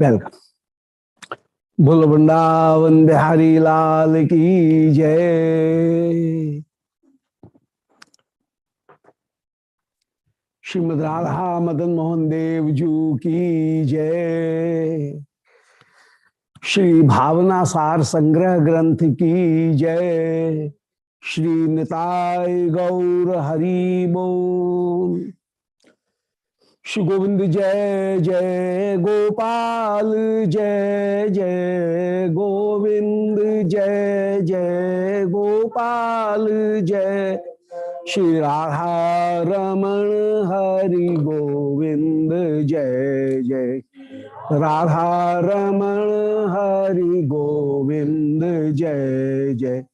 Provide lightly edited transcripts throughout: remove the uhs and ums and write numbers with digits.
Welcome. बोलो वृंदावन बिहारी लाल की जय। श्रीमद् राधा मदन मोहन देव जू की जय। श्री भावना सार संग्रह ग्रंथ की जय। श्री निताय गौर हरि बोल। श्री गोविंद जय जय गोपाल जय जय गोविंद जय जय गोपाल जय। श्री राधा रमण हरि गोविंद जय जय राधा रमण हरि गोविंद जय जय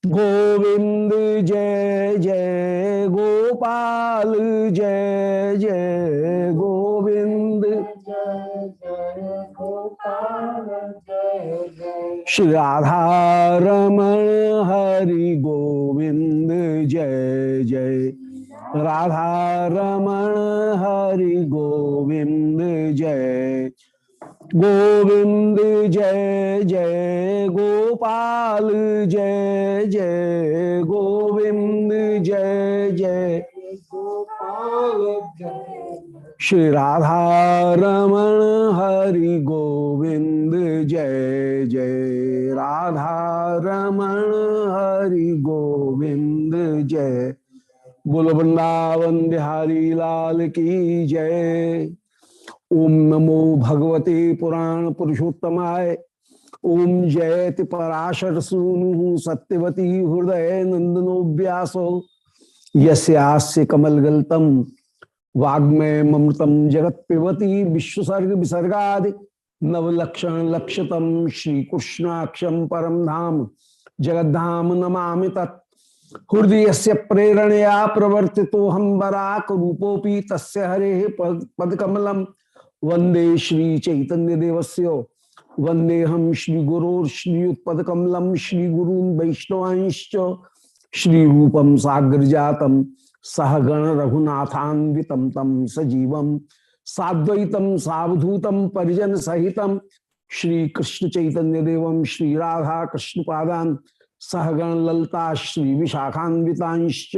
गोविंद जय जय गोपाल जय जय गोविंद जय जय गोपाल जय जय। श्री राधा रमण हरि गोविंद जय जय राधा रमण हरि गोविंद जय गोविंद जय जय गोपाल जय जय गोविंद जय जय गोपाल जय। श्री राधा रमण हरि गोविंद जय जय राधा रमण हरि गोविंद जय। बोलो वृंदावन बिहारी लाल की जय। ओम नमो भगवते पुराण पुरुषोत्तमाय। ओम जयति पराशर सूनु सत्यवती हृदय नंदनो व्यासो यस्यास्य कमलगल्तम वाग्मय ममृतम जगत पिबती विश्वसर्ग विसर्गादि नवलक्षण लक्षतम श्रीकृष्णाक्षम परम धाम जगद्धाम नमामि तत्। हृदयस्य प्रेरणया प्रवर्तितो हम बराक रूपोपि तस्य हरेः पदकमलम् वंदे श्री चैतन्य देवस्य वंदे हम श्री गुरोर श्रीयुत्पदकमलम श्री गुरून् वैष्णवांश्च श्री रूपम साग्र जातम सहगण रघुनाथान्वितम तम सजीवम साद्वैतम सावधूतम परिजन सहितम श्री कृष्ण चैतन्य देवम श्री राधा कृष्ण पादान सहगण ललता श्री विशाखान्वितांश्च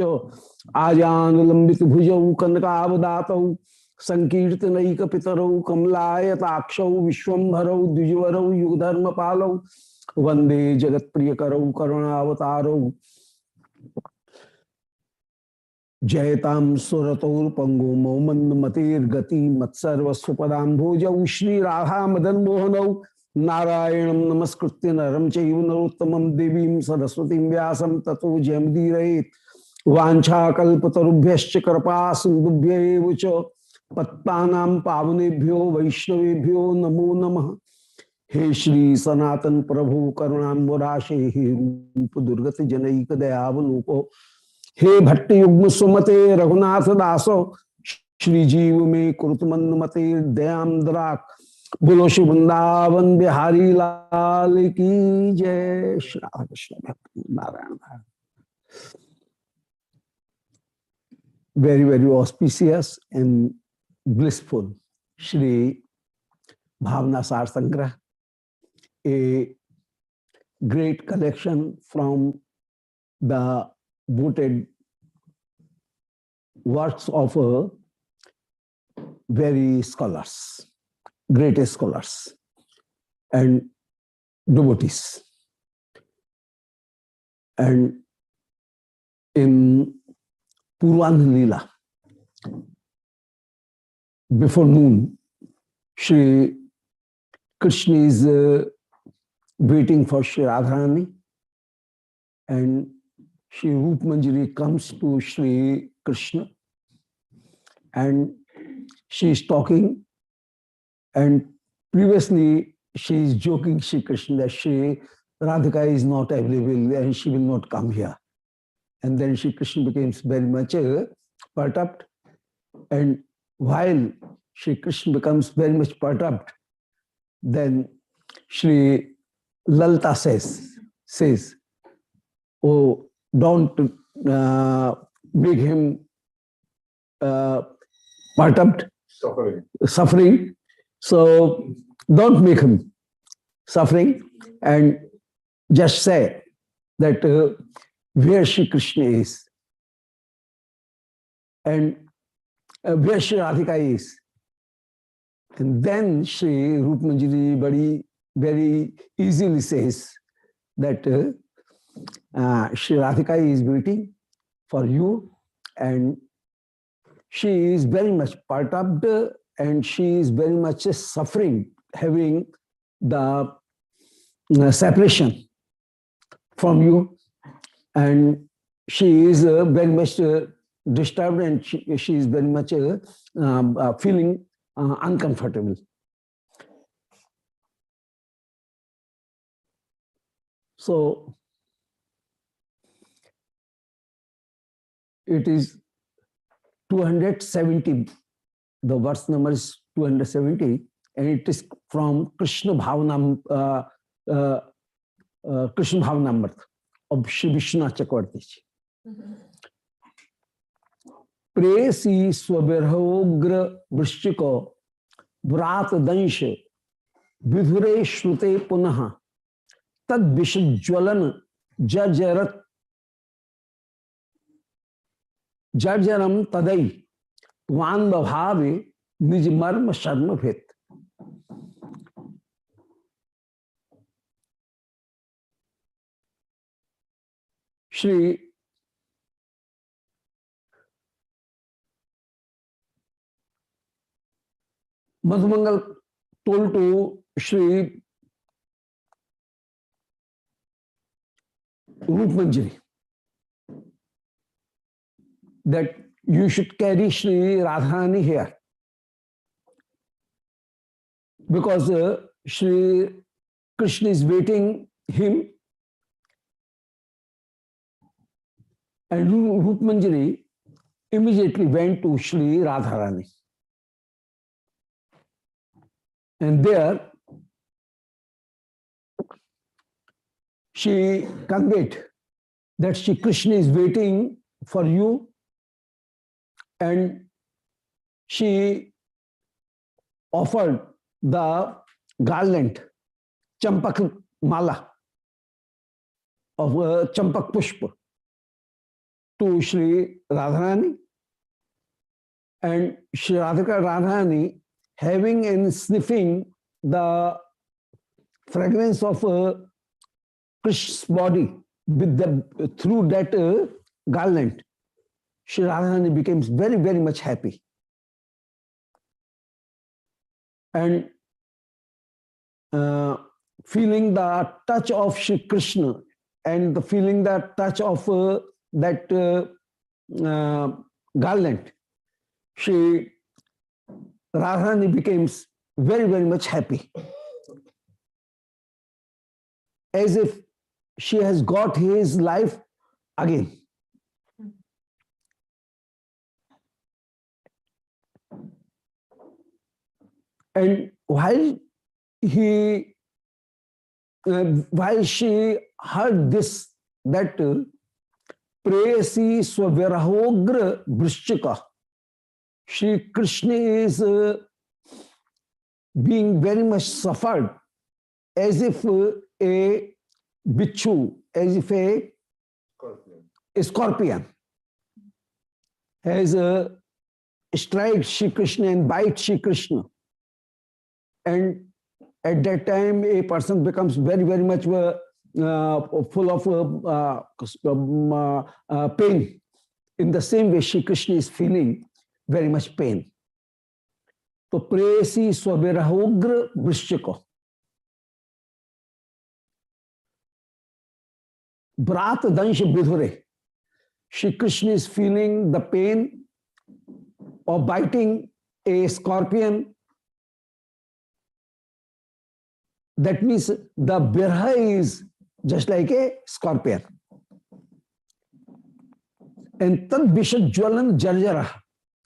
आजान लंबित भुजौ कनकावदातौ संकीर्तनैक पितरौ कमलायताक्षौ विश्वम्भरौ द्विजवरौ युगधर्म पालौ वंदे जगत प्रिय करौ करुणावतारौ जयताम सुरतौर्पंगो मौमंद मतिर्गति मत्सर्वस्वपदाम्भोजौ श्री राधा मदन मोहनौ नारायणं नमस्कृत्य नरं चैव नरोत्तमं देवीं सरस्वतीं व्यासं ततो जयमुदीरयेत्। वाञ्छाकल्पतरुभ्यश्च कृपा सिन्धुभ्यैव च पत्तानां पावनेभ्यो वैष्णवेभ्यो नमो नमः। हे श्री सनातन प्रभु करुणाम्बुराशे हे रूप दुर्गत जनैक दयावलोको हे भट्ट युग्म सुमते रघुनाथ दासो श्री जीव में कुरुतमंद मते दयाम्द्राक। बोलो श्री वृंदावन बिहारी लाल की जय। Shri Radha Krishna Narayan. Very, very auspicious and blissful Shri Bhavna Sar Sangrah, a great collection from the voted works of very scholars, greatest scholars and devotees. And in Purvan Leela, before noon, Shri Krishna is waiting for Shri Radharani, and Shri Rup Manjari comes to Shri Krishna and she is talking, and previously she is joking Shri Krishna that Shri Radhika is not available and she will not come here. And then Shri Krishna becomes very much perturbed, and while Shri Krishna becomes very much perturbed, then Shri Lalita says, oh, don't make him perturbed, suffering. So don't make him suffering, and just say that where Shri Krishna is and where Shri Radhika is. And then Shri Rup Manjari very easily says that Shri Radhika is waiting for you, and she is very much perturbed, and she is very much suffering, having the separation from you, and she is very much disturbed, and she is very much feeling uncomfortable. So it is 270, the verse number is 270, and it is from Krishna Bhavanamrit of Shri Vishwanath Chakravarti. प्रेसी स्वबिरहोग्र वृश्चिको व्रात दंश विधुरे श्रुते पुनः तद विषज्वलन जर्जरम तदई वान भावे निज मर्म शर्म भेद. Shri Madhumangal told to Shri Rup Manjari that you should carry Shri Radharani here, because Shri Krishna is waiting him, and Rup Manjari immediately went to Shri Radharani. And there she conveyed that Shri Krishna is waiting for you, and she offered the garland, champak mala of champak pushpa to Shri Radharani, and Shri Radharani, having and sniffing the fragrance of Krishna's body with through that garland, Shri Radharani becomes very, very much happy. And feeling the touch of Shri Krishna and feeling the touch of that garland, Shri Radharani becomes very, very much happy, as if she has got his life again. And while she heard this, that preyasi swavirahogra vrishchika, Shri Krishna is being very much suffered, as if a bichu, as if a scorpion has strike Shri Krishna and bite Shri Krishna. And at that time, a person becomes very, very much full of pain. In the same way, Shri Krishna is feeling very much pain. So, presi swabirahogra vrishchiko. Brat dansha vidhure. Shri Krishna is feeling the pain of biting a scorpion. That means the birha is just like a scorpion. And tad vishad jwalan jarjara.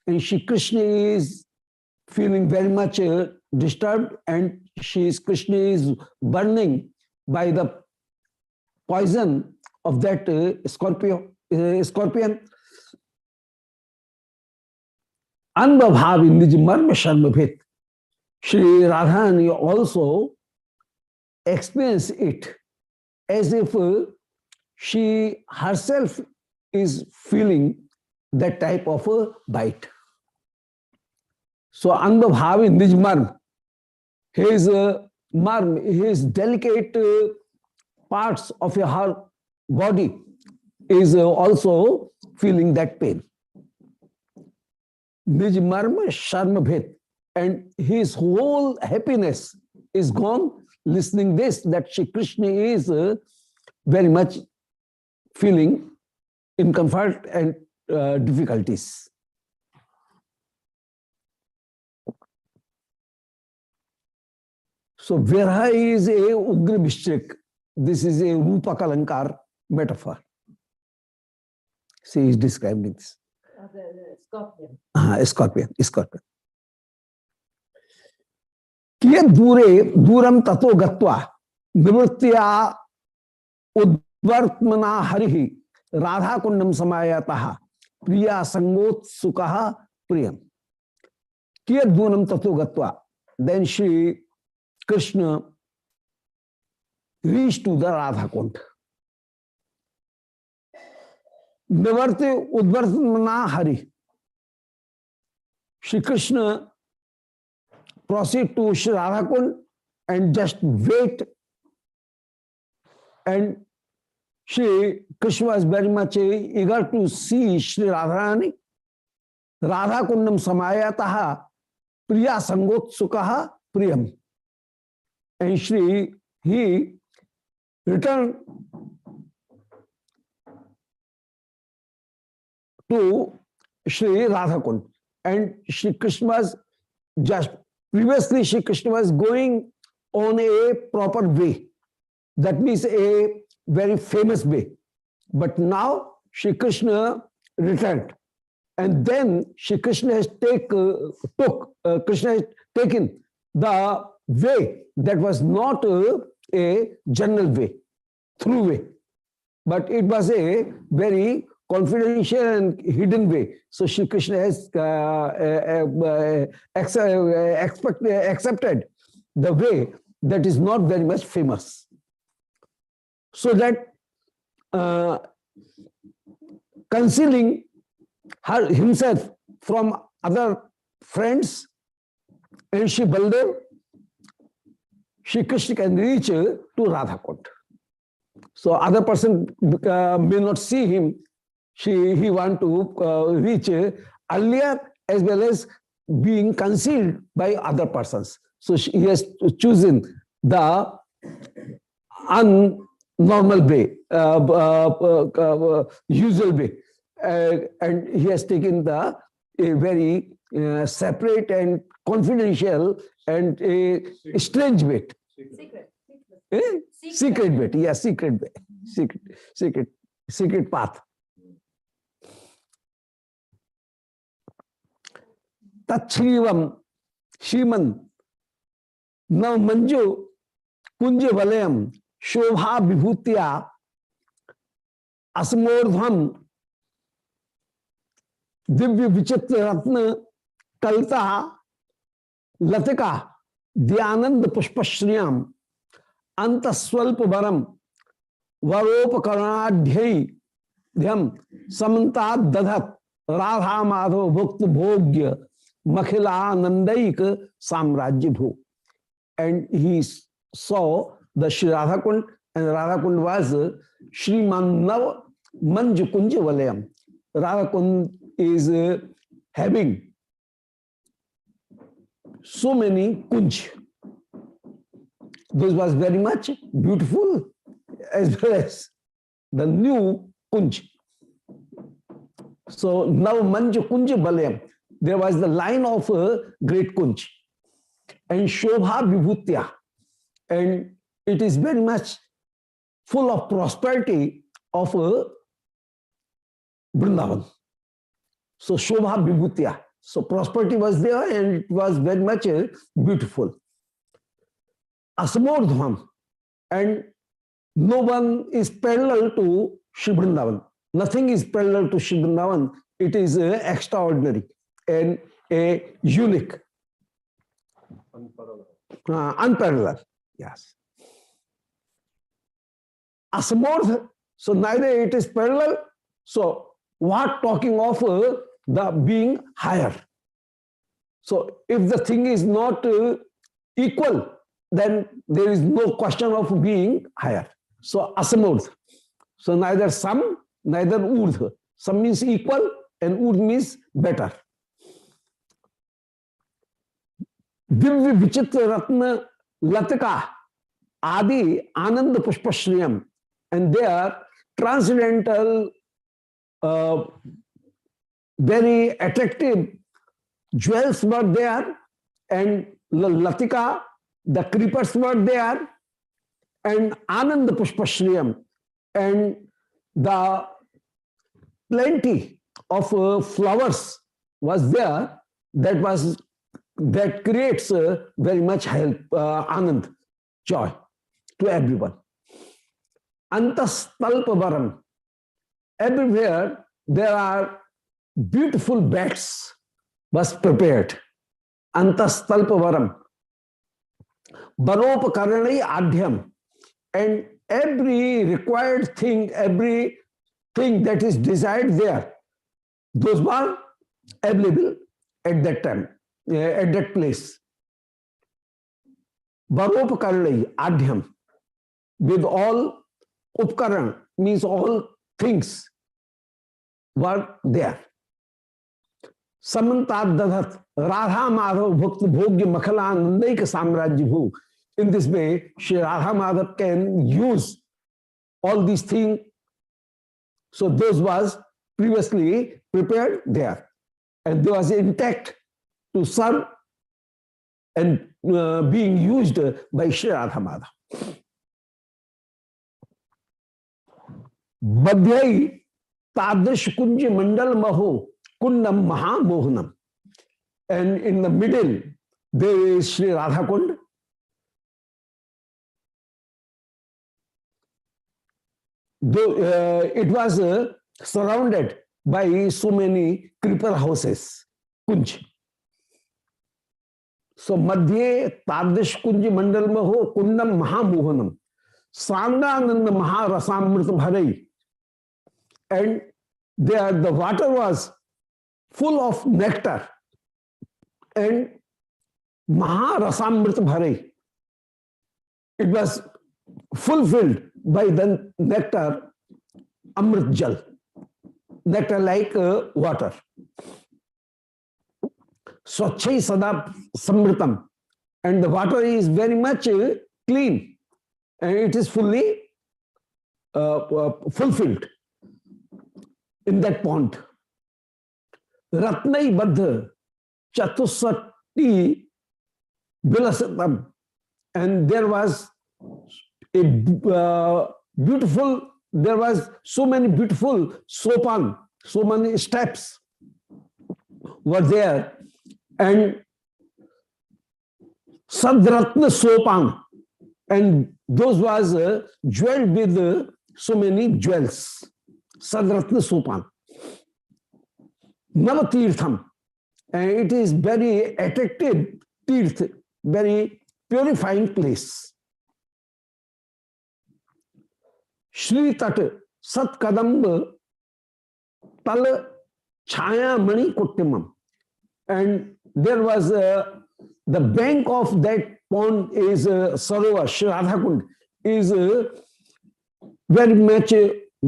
And Shri Krishna is feeling very much disturbed, and Krishna is burning by the poison of that scorpion. Anbhavi nij marma sharma bhet. Shri Radharani also experienced it as if she herself is feeling that type of a bite. So, Anga Bhavi Nijmarm, his marm, his delicate parts of her body is also feeling that pain. Nijmarm Sharma Bhet, and his whole happiness is gone listening this, that Shri Krishna is very much feeling in comfort and difficulties. So Viraha is a Ugra Vishrik. This is a Rupa Kalankar metaphor. She is describing this. Scorpion. Scorpion. Kiya duram tato gatva nivritya udvartmana harihi radha kundam samayataha priya sangot sukaha priyam. Kiya duram tato gatva. Then Shri Krishna reached to the Radha Kund. Nivarte udvartmana hari. Shri Krishna proceed to Shri Radha Kund and just wait. And Shri Krishna was very much eager to see Shri Radharani. Radha Kundam samayataha priya sangot sukaha priyam. And he returned to Shri Radha Kund. And Shri Krishna was just previously, Shri Krishna was going on a proper way. That means a very famous way. But now Shri Krishna returned. And then Shri Krishna has taken the way that was not a general way, through way, but it was a very confidential and hidden way. So Shri Krishna has accepted the way that is not very much famous. So that concealing himself from other friends and Shri Baldev, Shri Krishna can reach to Radha Kund. So other person may not see him. He want to reach earlier as well as being concealed by other persons. So he has chosen the unnormal way, usual way, and he has taken a very separate and confidential and a strange way. Secret way. Yeah, secret way. Secret path. Tachrivam Shiman Nav Manju Kunja Valayam Shobha Vibhutya Asmordham Divya Vichitra Ratna Kalta Latika Dhyanand Pushpashriyam Antaswalpa Varam Varopakarnadhyai Dhyam Samantad Dadhat Radha Madhav Bhukta Bhogya Makhila Nandaik Samrajya Bhu. And he saw the Shri Radha Kund, and Radha Kund was Shriman Nav Manju Kunja Valayam. Radha Kund is having so many kunj. This was very much beautiful as well as the new kunj. So now Manju Kunja Valayam, there was the line of a great kunj. And Shobha Vibhutya, and it is very much full of prosperity of Vrindavan. So Shobha Vibhutya. So prosperity was there and it was very much beautiful. Asamordham, and no one is parallel to Shri Vrindavan. Nothing is parallel to Shri Vrindavan. It is extraordinary and a unique. unparalleled. Yes. Asamorth, so neither it is parallel. So what talking of the being higher? So if the thing is not equal, then there is no question of being higher. So asamurth. So neither sam, neither urdh. Sam means equal and urdh means better. Divya vichitra ratna latika adi anand pushpashriyam, and their transcendental, very attractive jewels were there, and latika, the creepers were there, and anand pushpashriyam, and the plenty of flowers was there, that creates very much help, anand, joy to everyone. Antastalpavaram, everywhere there are beautiful beds was prepared. Antastalpavaram, baropakaranai adhyam, and every required thing, every thing that is desired there, those were available at that time, at that place. Baropakaranai adhyam, with all upkaran, means all things were there. Samantad dadhat Radha Madhav Bhakt Bhogya Makhalanandaika Samrajya Bhu. In this way, Shri Radha Madhav can use all these things. So those was previously prepared there, and they was intact to serve and being used by Shri Radha Madhav. Badhyai Tadrish Kunji Mandal Maho Kundam Mahamohanam. And in the middle, there is Sri Radha Kund. It was surrounded by so many creeper houses, Kunj. So, Madhye Tadrish Kunji Mandal Maho Kundam Mahamohanam. Sangananda Maharasamrita Bharai. And there the water was full of nectar, and Maharasamrita Bharai, it was fulfilled by the nectar, Amrit Jal, nectar like water. Swachhai Sada Samritam, and the water is very much clean, and it is fully fulfilled in that pond. Ratnai Baddha Chatusati Vilasatam, and there was a beautiful, there was so many beautiful sopan, so many steps were there, and Sadratna Sopan, and those was jeweled with so many jewels. Sadratna Sopan. Navatirtham, and it is very attractive tirth, very purifying place. Shri Tat Sat Kadamba Tal Chaya Mani Kuttimam, and there was the bank of that pond is Sarovar, Shri Radhakund, is very much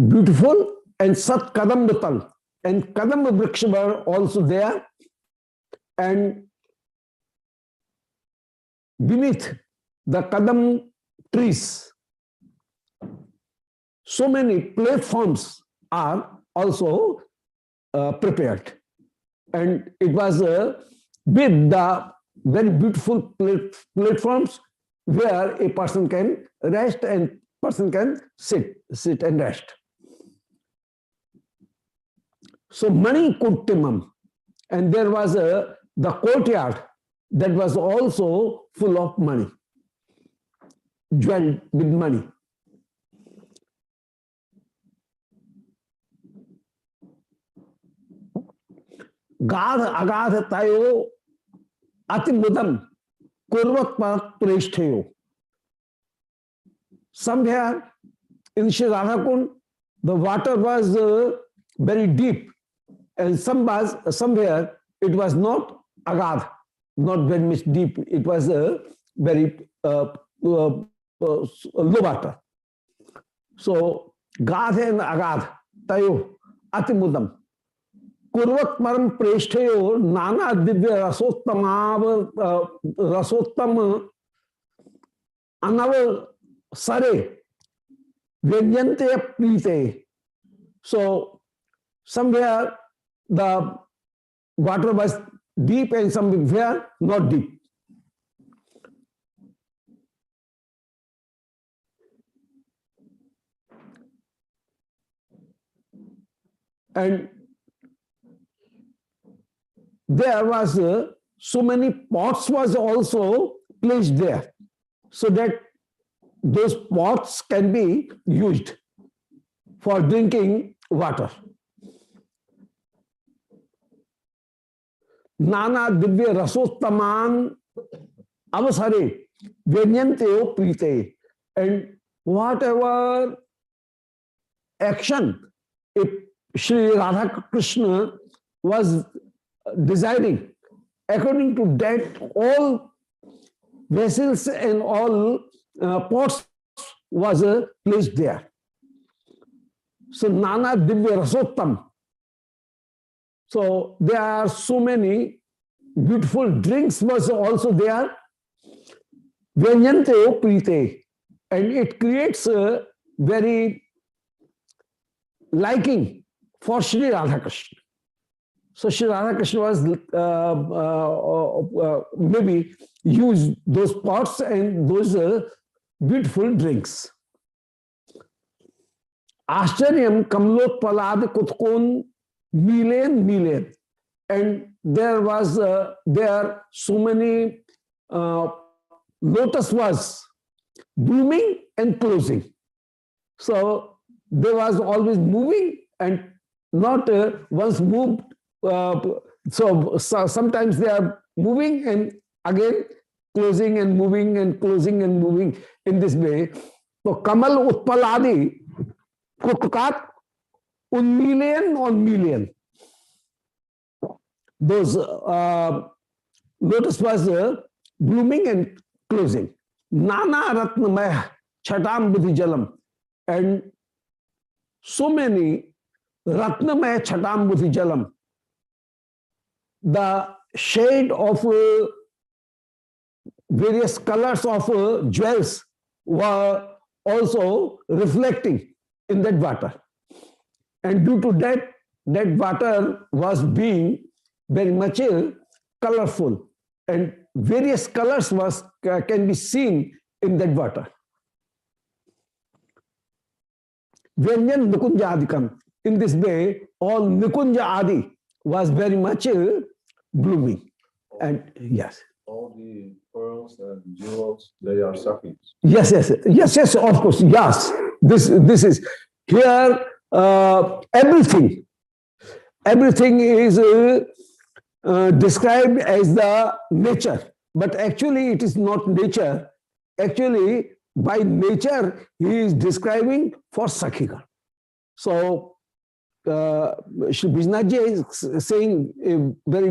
beautiful, and Sat Kadamba Tal, and Kadamba Vriksha were also there, and beneath the Kadam trees, so many platforms are also prepared, and it was with the very beautiful platforms where a person can rest and person can sit and rest. So Mani Kuttimam, and there was the courtyard that was also full of money, jeweled with money. Gadh Agadh Tayo Atimudam kurvat preshtheyo. Somewhere in Sri Radhakund, the water was very deep, and somewhere it was not agad, not very much deep. It was very low water. So Gadh and agad tayo atimudam. Kurvat param preshtheyo nana divya rasottam anav sare vyanyante prite. So somewhere the water was deep and somewhere not deep. And there was so many pots was also placed there, so that those pots can be used for drinking water. Nana divya rasottaman avasare vyanyanteo prite. And whatever action if Sri Radha Krishna was desiring, according to that, all vessels and all pots was placed there. So Nana Divya Rasottam. So there are so many beautiful drinks was also there. Vyanyante prite. And it creates a very liking for Sri Radha Krishna. So Sri Radha Krishna was maybe use those pots and those beautiful drinks. Ashcharyam kamlot palad kutkon milen. And there was there so many lotus was blooming and closing. So they was always moving and not once moved. So sometimes they are moving and again closing and moving and closing and moving in this way. So Kamal Utpaladi Kutkat Unmilian on million. Those lotus was blooming and closing. Nana Ratnamaya Chatam Buddhi Jalam. And so many Ratnamaya Chatam Buddhi Jalam. The shade of various colors of jewels were also reflecting in that water. And due to that, that water was being very much colorful, and various colors was can be seen in that water. Vyanyan Nikunja Adikam. In this way, all Nikunja Adi was very much blooming. And yes. All the pearls and jewels, they are sucking. Yes, of course. Yes. This is here everything is described as the nature, but actually it is not nature. Actually, by nature, he is describing for Sakhika. So, Shri Vishnaji is saying a very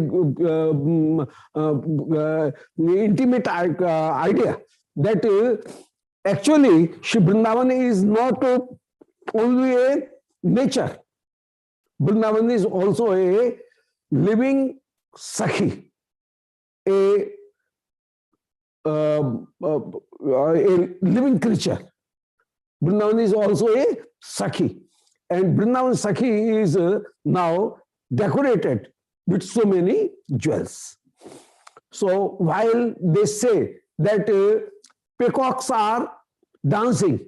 intimate idea that actually Shri Vrindavan is not only a nature. Vrindavan is also a living Sakhi, a living creature. Vrindavan is also a Sakhi. And Vrindavan Sakhi is now decorated with so many jewels. So while they say that peacocks are dancing,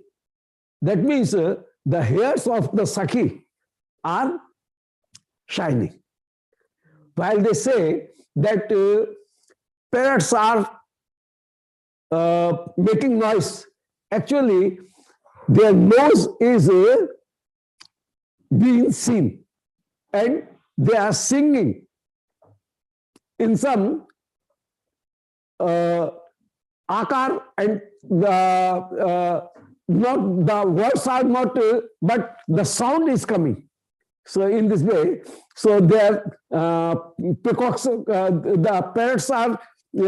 that means the hairs of the Sakhi are shining. While they say that parrots are making noise, actually their nose is being seen, and they are singing in some akar and the not the words are not, but the sound is coming. So in this way, so their peacocks, the parrots are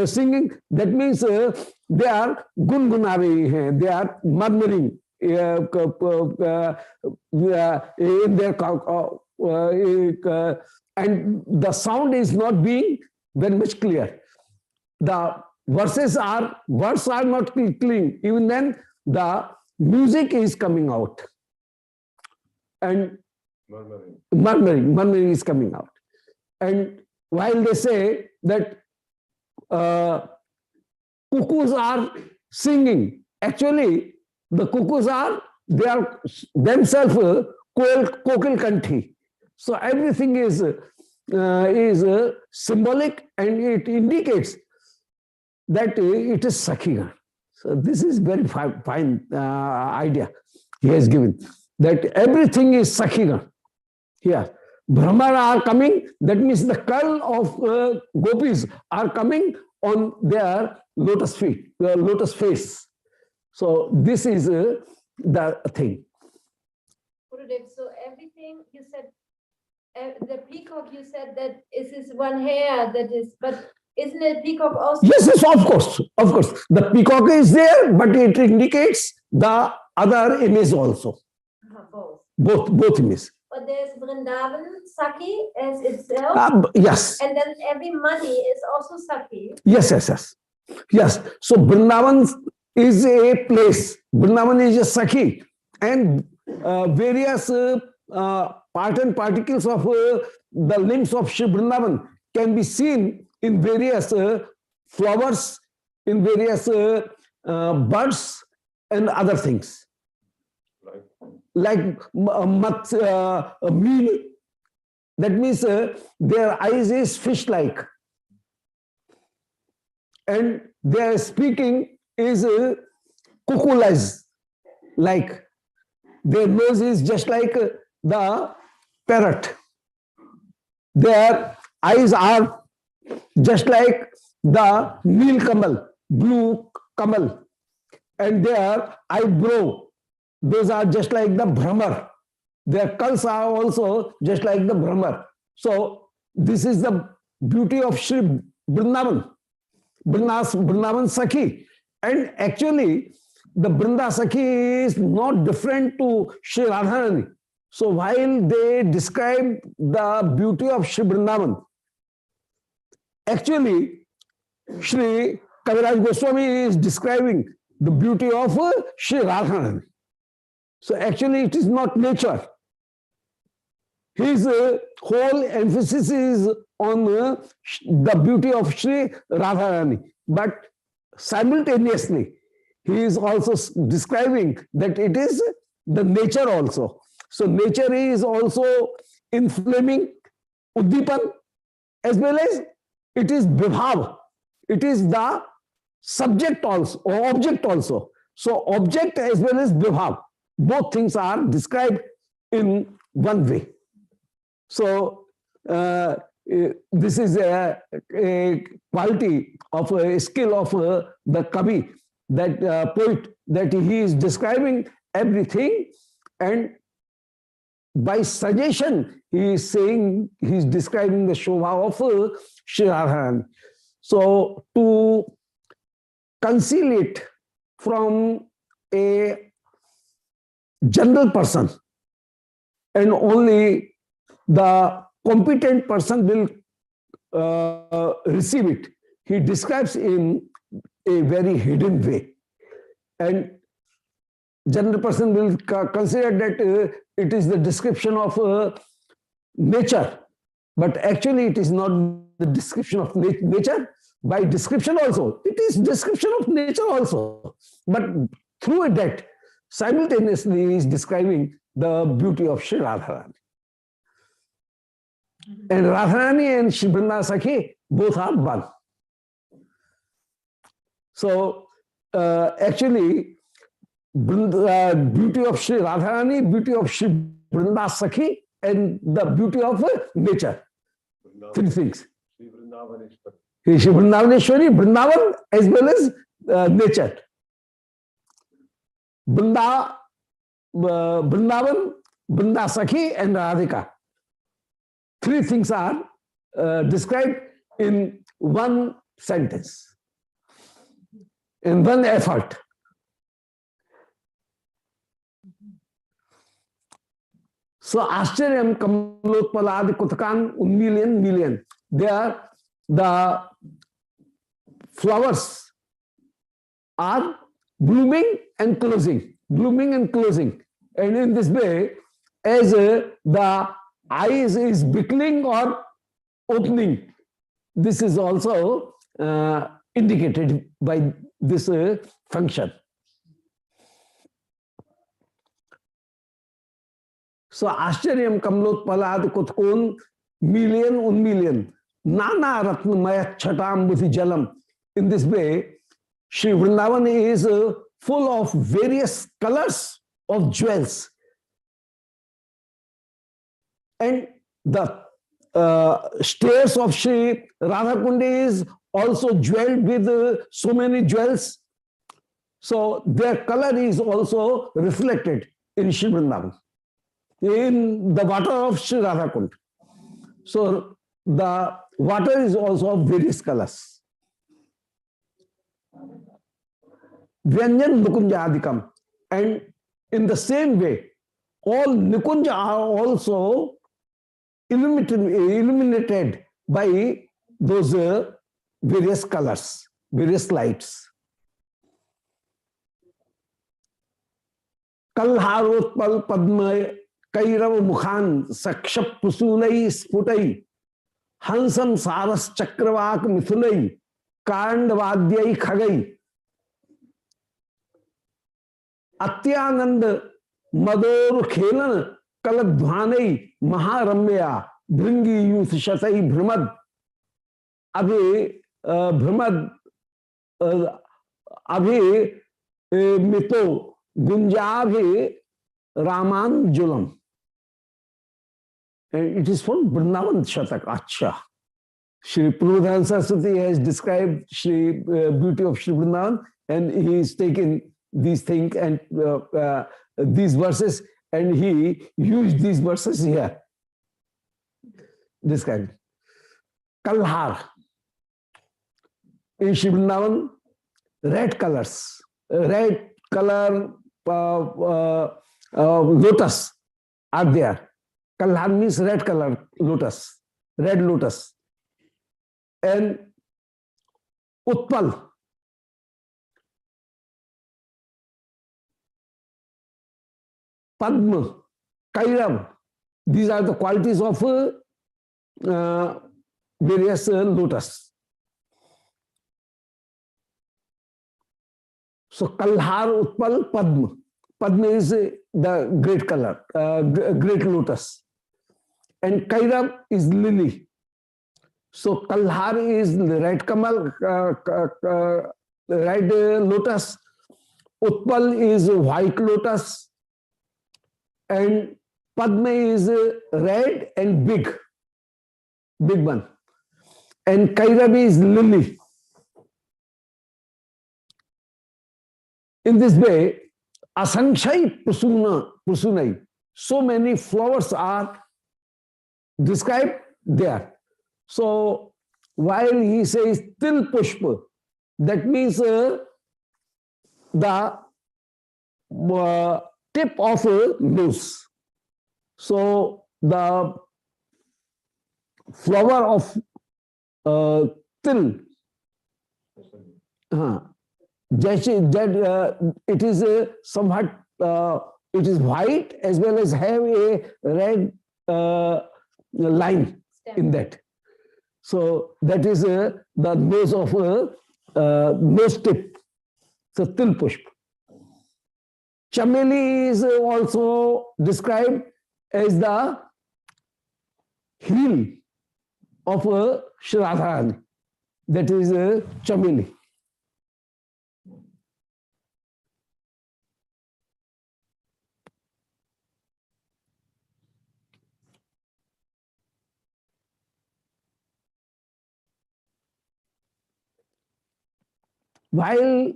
singing. That means they are gungunar rahi hain, they are murmuring in their and the sound is not being very much clear. The words are not clean. Even then, the music is coming out, and murmuring is coming out. And while they say that cuckoos are singing, actually the cuckoos they are themselves kokil kanthi. So everything is symbolic, and it indicates that it is Sakhigan. So this is very fine idea he has given, that everything is Sakhigan. Here, Brahmana are coming, that means the curl of gopis are coming on their lotus feet, lotus face. So this is the thing. Gurudev, so everything you said, the peacock, you said that is one hair that is, but isn't it peacock also? Yes, of course. The peacock is there, but it indicates the other image also. Both images. But there's Vrindavan, Sakhi as itself. Yes. And then every money is also Sakhi. Yes. So Vrindavan is a place. Vrindavan is a Sakhi. And various part and particles of the limbs of Shri Vrindavan can be seen in various flowers, in various birds and other things. Like meal, that means their eyes is fish-like, and their speaking is cuckoo-like. Their nose is just like the parrot. Their eyes are just like the Neel Kamal, blue Kamal, and their eyebrow, those are just like the Brahmar. Their culls are also just like the Brahmar. So this is the beauty of Shri Vrindavan, Vrindavan Sakhi. And actually, the Vrinda Sakhi is not different to Shri Radharani. So while they describe the beauty of Shri Vrindavan, actually, Shri Kaviraj Goswami is describing the beauty of Shri Radharani. So actually, it is not nature. His whole emphasis is on the beauty of Shri Radharani. But simultaneously, he is also describing that it is the nature also. So nature is also inflaming Uddipan, as well as it is Vibhav. It is the subject also, or object also. So object as well as Vibhav, both things are described in one way. So this is a quality of a skill of the Kavi, that poet, that he is describing everything, and by suggestion he is saying, he is describing the Shobha of Shri Radharani. So to conceal it from a general person, and only the competent person will receive it, he describes in a very hidden way, and general person will consider that it is the description of nature, but actually it is not the description of nature. By description also, it is description of nature also, but through that simultaneously he is describing the beauty of Shri Radharani. And Radharani and Shri Vrindavan Sakhi both are one. So actually, beauty of Shri Radharani, beauty of Shri Vrindavan Sakhi, and the beauty of nature. Three things. Shri Vrindavaneshwari, Vrindavan as well as nature. Vrindavan, Vrinda Sakhi and Radhika. Three things are described in one sentence, in one effort. So Ashcharyam Kamlotpalad Kutkan million. They are the flowers are blooming and closing. And in this way, as the eyes is beetling or opening, this is also indicated by this function. So Ashcharyam Kamlotpalad Kutkun million. Nana Ratnamaya Chatam Buthi Jalam. In this way, Sri Vrindavan is full of various colors of jewels. And the stairs of Sri Radhakund is also jeweled with so many jewels. So their color is also reflected in Sri Vrindavan, in the water of Sri Radhakund. So the water is also of various colors. Vyanjan Nikunja Adikam. And in the same way, all Nikunja are also illuminated by those various colors, various lights. Kalharotpal Padma Kairav Mukhan Sakshap Pusunai Sputai Hansam Saras Chakravak Mithunai Kandvadyai Khagai Atyanand Mador Khelan Kaladhvanai Maharamya Bringi Youth Shatai Bhrimad Abhi Bhrimad Abhi Mito Gunjabhi Ramanjulam. It is from Vrindavan Shatak. Acha. Shri Prabodhananda Saraswati has described beauty of Shri Vrindavan, and he is taken these things and these verses, and he used these verses here. Described. Kalhar. In Shri Vrindavan, red colors, red color lotus are there. Kalhar means red color lotus, red lotus. And Utpal, Padma, Kairav, these are the qualities of various lotus. So Kalhar, Utpal, Padma. Padma is the great color, great lotus. And Kairav is lily. So Kalhar is the red kamal, red lotus. Utpal is white lotus. And Padma is red and big one. And Kairav is lily. In this way, Asankhai Pusunai, so many flowers are described there. So while he says Til Pushpa, that means the tip of a nose. So the flower of Til, it is somewhat, it is white as well as have a red line in that. So that is the nose of nose tip. So Til Pushpa. Chameli is also described as the heel of Shri Radharani. That is Chameli. while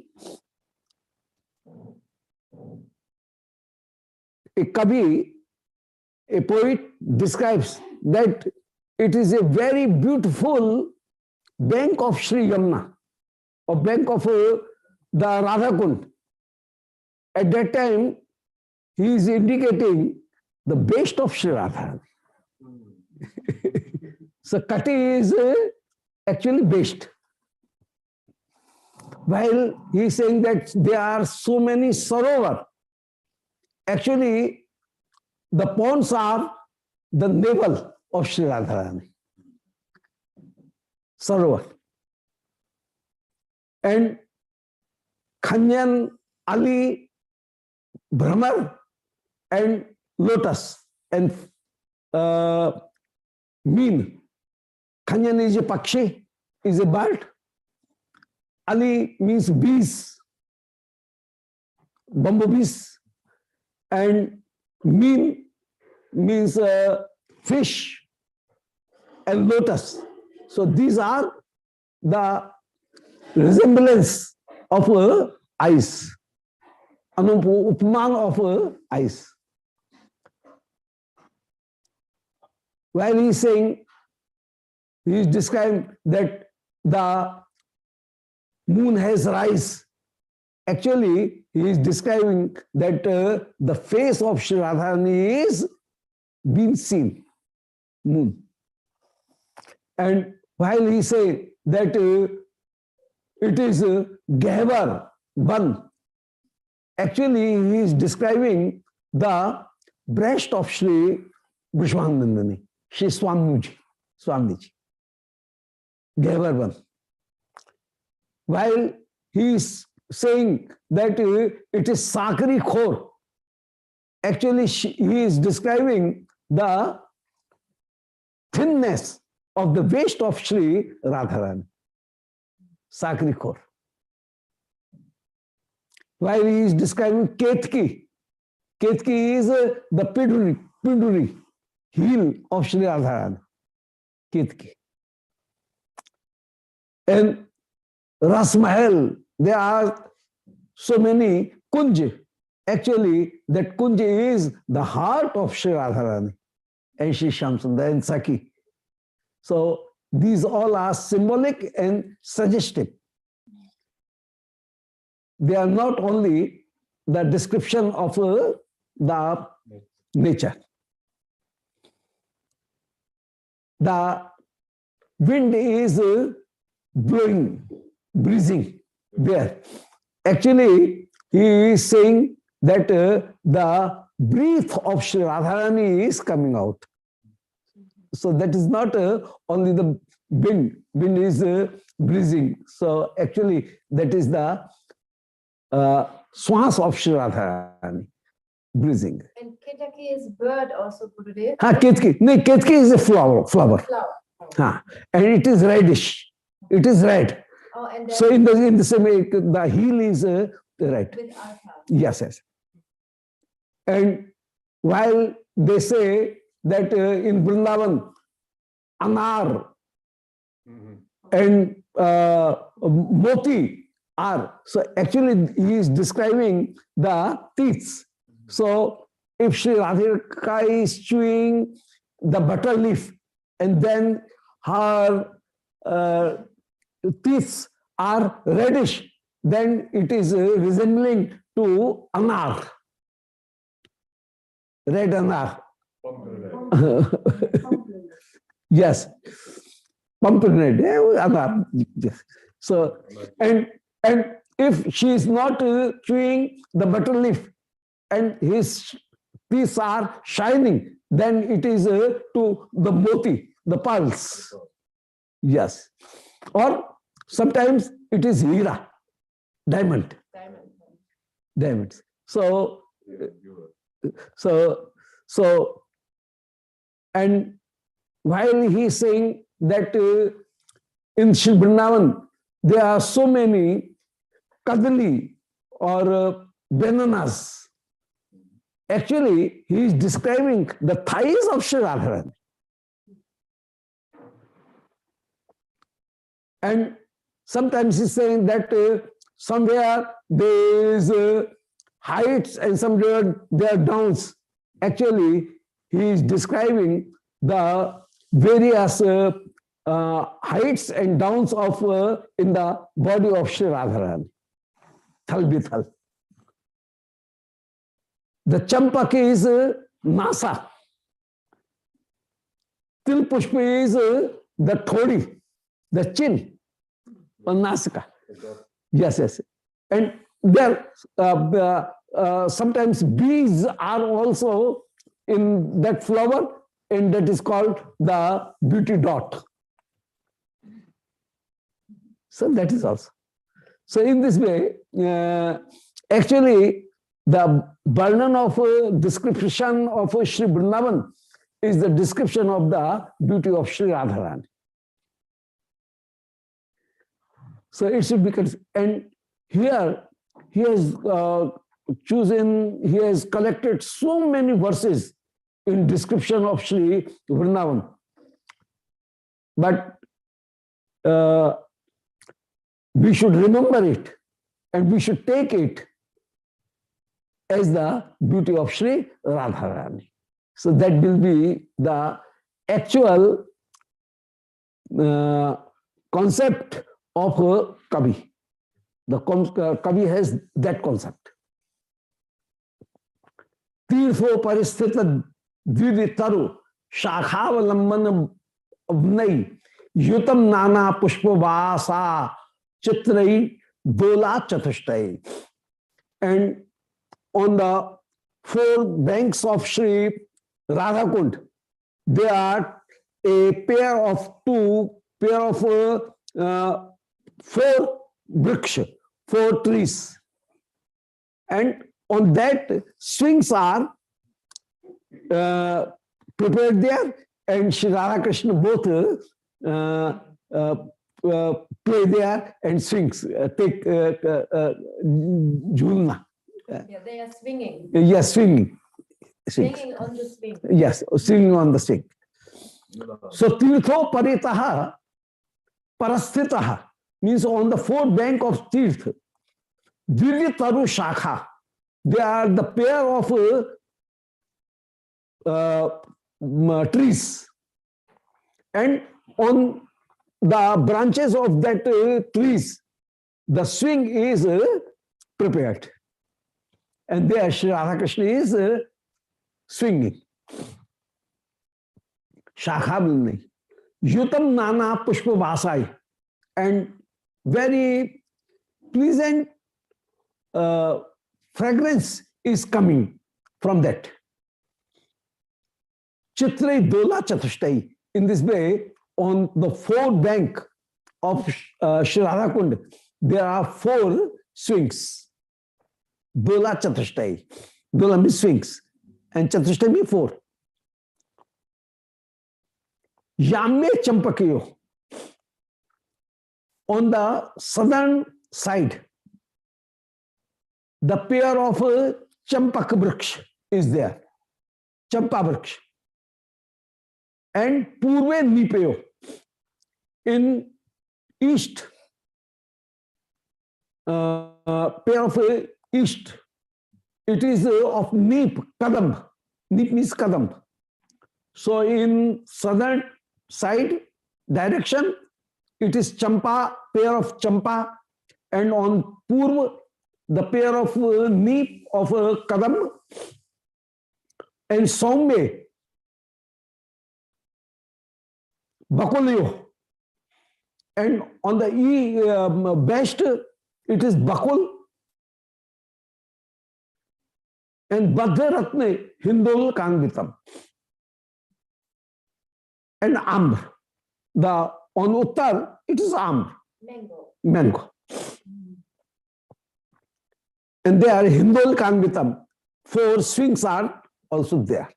a Kavi, a poet, describes that it is a very beautiful bank of Sri Yamuna, or bank of the Radha Kund. At that time, he is indicating the best of Sri Radha. So Kati is actually best. While he is saying that there are so many sarovar, actually the ponds are the navel of Sri Radharani. Sarovar. And Khanyan, Ali, Brahmar, and lotus, and mean. Khanyan is a pakshi, is a bird. Ali means bees, bumblebees, and mean means fish, and lotus. So these are the resemblance of ice, upman of ice. While he is saying, he is describing that the moon has rise. Actually, he is describing that the face of Sri Radharani is being seen, moon. And while he says that it is Gehvar, one, actually he is describing the breast of Sri Vishwanandani, Sri Swamiji, Gehvar one. While he is saying that it is Sakari Khor, actually he is describing the thinness of the waist of Sri Radharani, Sakari Khor. While he is describing Ketki, Ketki is the Pinduri, heel of Sri Radharani, Ketki. And Ras Mahal, there are so many Kunj. Actually, that Kunj is the heart of Sri Radharani and Sri Shamsundar and Saki. So these all are symbolic and suggestive. They are not only the description of the nature. The wind is blowing, breezing there. Actually, he is saying that the breath of Sri Radharani is coming out. So that is not only the wind. Wind is breezing. So actually, that is the swans of Sri Radharani, breezing. And Ketaki is bird also, Gurudev. Ketki. No, Ketki is a flower. Flower. And it is reddish. It is red. Oh, and So in the same way, the heel is red. with alpha. Yes, yes. And while they say that in Vrindavan, anar and moti are, so actually he is describing the teeth. So if Sri Radhika is chewing the butter leaf and then her teeth are reddish, then it is resembling to anar, red anar. Yes, pomegranate. Anar. So, and if she is not chewing the butter leaf and his teeth are shining, then it is to the moti, the pearls. Yes. Or sometimes it is hira, diamond. Diamonds. So, and while he is saying that in Sri Vrindavan, there are so many kadali or bananas. Actually, he is describing the thighs of Sri Radharani. And sometimes he's saying that somewhere there is heights and somewhere there are downs. Actually, he is describing the various heights and downs of in the body of Sri Radharani. Thal Bithal. The champak is nasa. Til pushpa is the thodi, the chin, or nasika. Yes, yes. And there sometimes bees are also in that flower, and that is called the beauty dot. So that is also. So in this way, actually, the burden of description of Sri Vrindavan is the description of the beauty of Sri Radharani. So it should be, and here he has he has collected so many verses in description of Sri Vrindavan. But we should remember it and we should take it as the beauty of Sri Radharani. So that will be the actual concept of Kavi. The Kavi has that concept. Tirtho paristhita dviditaru shakhavalamban avnai yutam nana pushpavasa chitrai dola chatushtai. And on the four banks of Sri Radhakund, there are a pair of four briksha, 4 trees. And on that, swings are prepared there, and Sri Radha Krishna both play there and swings, take Julna. Yeah, they are swinging. Yes, swinging. Swinging on the swing. Yes, swinging on the swing. So, Tirtho Paritaha Parasthitaha means on the fourth bank of Tirth. Dviditaru Shakha. They are the pair of trees. And on the branches of that trees, the swing is prepared. And there Sri Radha Krishna is swinging. Shakha nahi. Yutam nana pushpa vasai. And very pleasant fragrance is coming from that. Chitrai dola chatushtai. In this way, on the fourth bank of Sri Radhakund, there are 4 swings. Dola chatushtai. Dola means swings. And chatushtai means 4. Yamme champakiyo. On the southern side, the pair of champak vriksh is there. Champa vriksh. And purve nipayo. In east, pair of east, it is of Neep, Kadam. Neep means Kadam. So in southern side direction, it is Champa, pair of Champa, and on Purv, the pair of Neep of Kadam, and Saumya, Bakulyo. And on the west, it is Bakul. And Badharatne, Hindol Kanvitam. And Ambr. On Uttar, it is Ambr. Mango. And there Hindol Kanvitam. 4 swings are also there.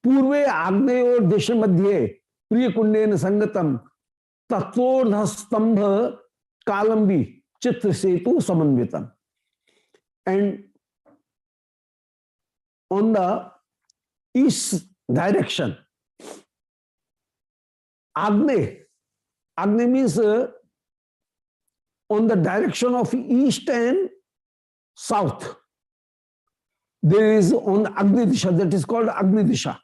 Purve Agne or Desha Madhye, Priya Kunden Sangatam, Tatordha Stambha Kalambi, Chitra Setu Samanvitam. And on the east direction, Agne means on the direction of east and south. There is on Agni Disha, that is called Agni Disha,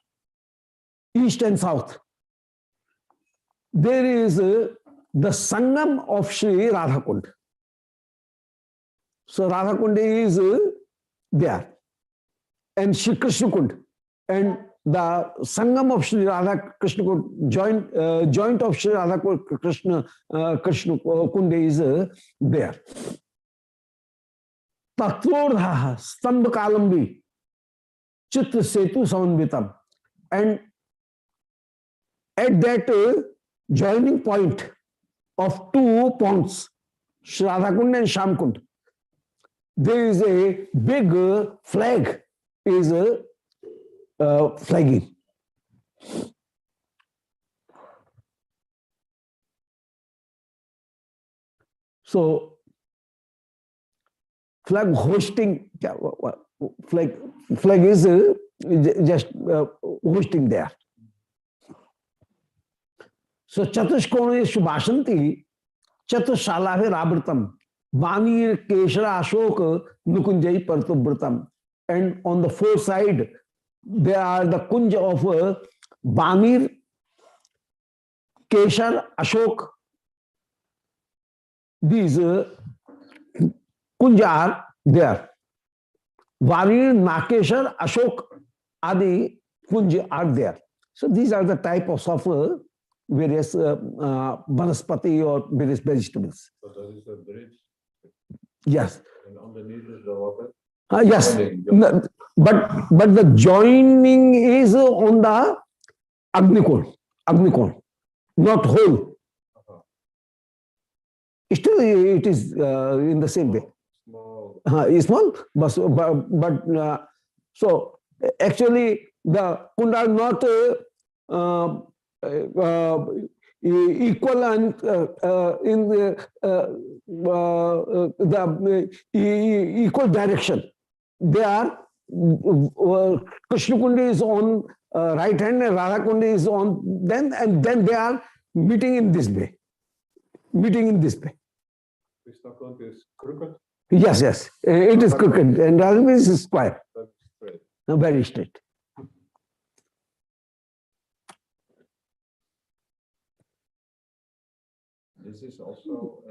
east and south. There is the Sangam of Shri Radhakund. So Radhakund is there, and Shri Krishna Kund, and the Sangam of Shri Radha Krishna Kund, joint of Shri Radha Krishna Kund is there. Tatvordha Stambha Kalambi Chitra Setu Samanvitam, and at that joining point of two ponds, Shri Radhakund and Shamkund, there is a big flag is flagging. So flag hosting, flag is just hosting there. So Chatushkoneshu Bashanti Chatushalavir Abritam Banir Keshara Ashok Nukunjai Partubratam. And on the four side, there are the Kunja of Banir, Keshar, Ashok. These Kunja are there. Banir, Nakeshar, Ashok, Adi Kunja are there. So these are the types of various vanaspati or various vegetables. So that is a bridge. Yes. And underneath is the water. Yes. But the joining is on the Agnikon, not whole. Still, it is in the same way. Small. Small, but so actually the kund are not equal and in the equal direction. They are Krishna Kundi is on right hand and Radha Kundi is on then, and then they are meeting in this way. Krishna Kundi is crooked. Yes, it is crooked, and Radha Kundi is square. That's straight. Very straight. This is also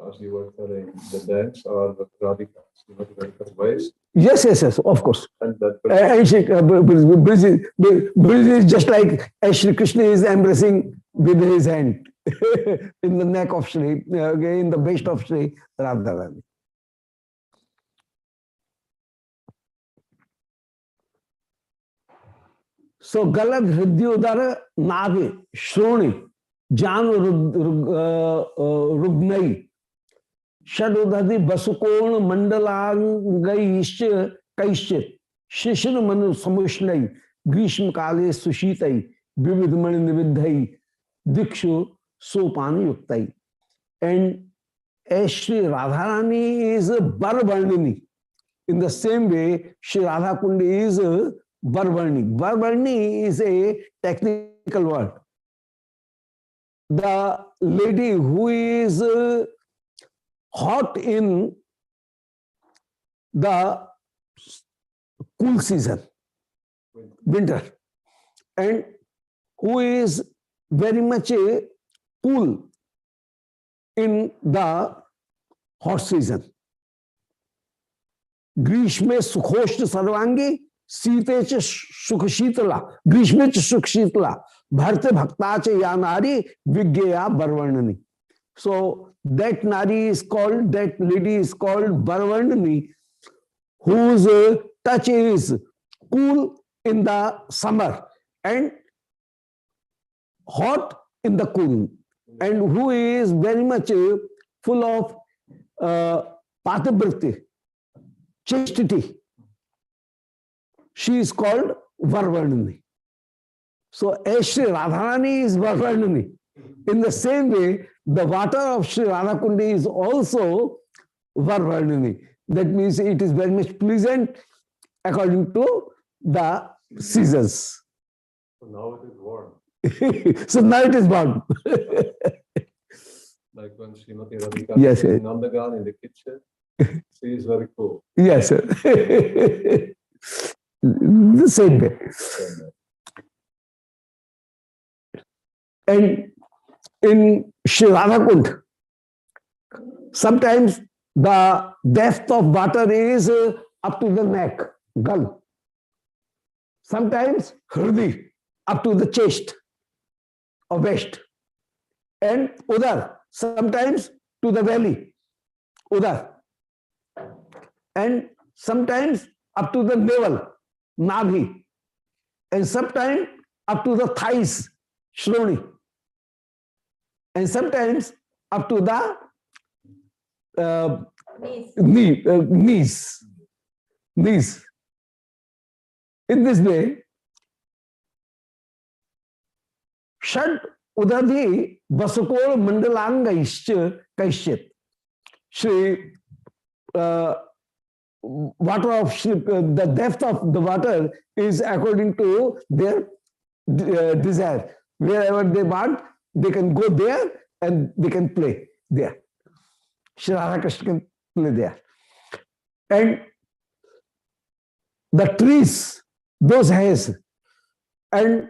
as you were telling, the dance or the Radhika ways. Yes, of course. And that Bridge is just like as Shri Krishna is embracing with his hand in the neck of Shri, in the waist of Shri Radharani. So Galad Hridyodara Navi Shroni Jan Rugnai Shadodhati Basukon Mandalangai Kaishit Shishir Manu Samushnai Grishma Kale Sushitai Vividmani Nividhai Dikshu Sopani Yuktai. And as Shri Radharani is Barvarnini, in the same way Shri Radha Kundi is Barvarni. Barvarni is a technical word. The lady who is hot in the cool season, winter, and who is very much cool in the hot season. Grishme Sukhoshta Sarvangi, Site Sukhashitala, Grishme Sukhashitala, Bharte Bhaktache Yanari, Vigya Barvarnani. So that Nari is called, that lady is called Barvarnani, whose touch is cool in the summer and hot in the cool, and who is very much full of Pativriti, chastity. She is called Varvarnani. So as Shri Radharani is Varvarnani, in the same way, the water of Shri Radhakundi is also Varvarnani. That means it is very much pleasant according to the seasons. So now it is warm. So now it is warm. Like when Srimati Radhika Yes, is yes. in Nandagan in the kitchen, she is very cool. Yes, sir. The same way. And in Sri Radhakund, sometimes the depth of water is up to the neck, gull. Sometimes Hridi, up to the chest or waist. And Udar, sometimes to the belly, Udar. And sometimes up to the navel, Nabhi. And sometimes up to the thighs, Shroni. And sometimes up to the knees. In this way, Shad Udadhi Basukor Mandalanga Kaishit. Shri water of Shri, the depth of the water is according to their desire. Wherever they want, they can go there and they can play there. Shri Radha Krishna can play there. And the trees, those hairs, and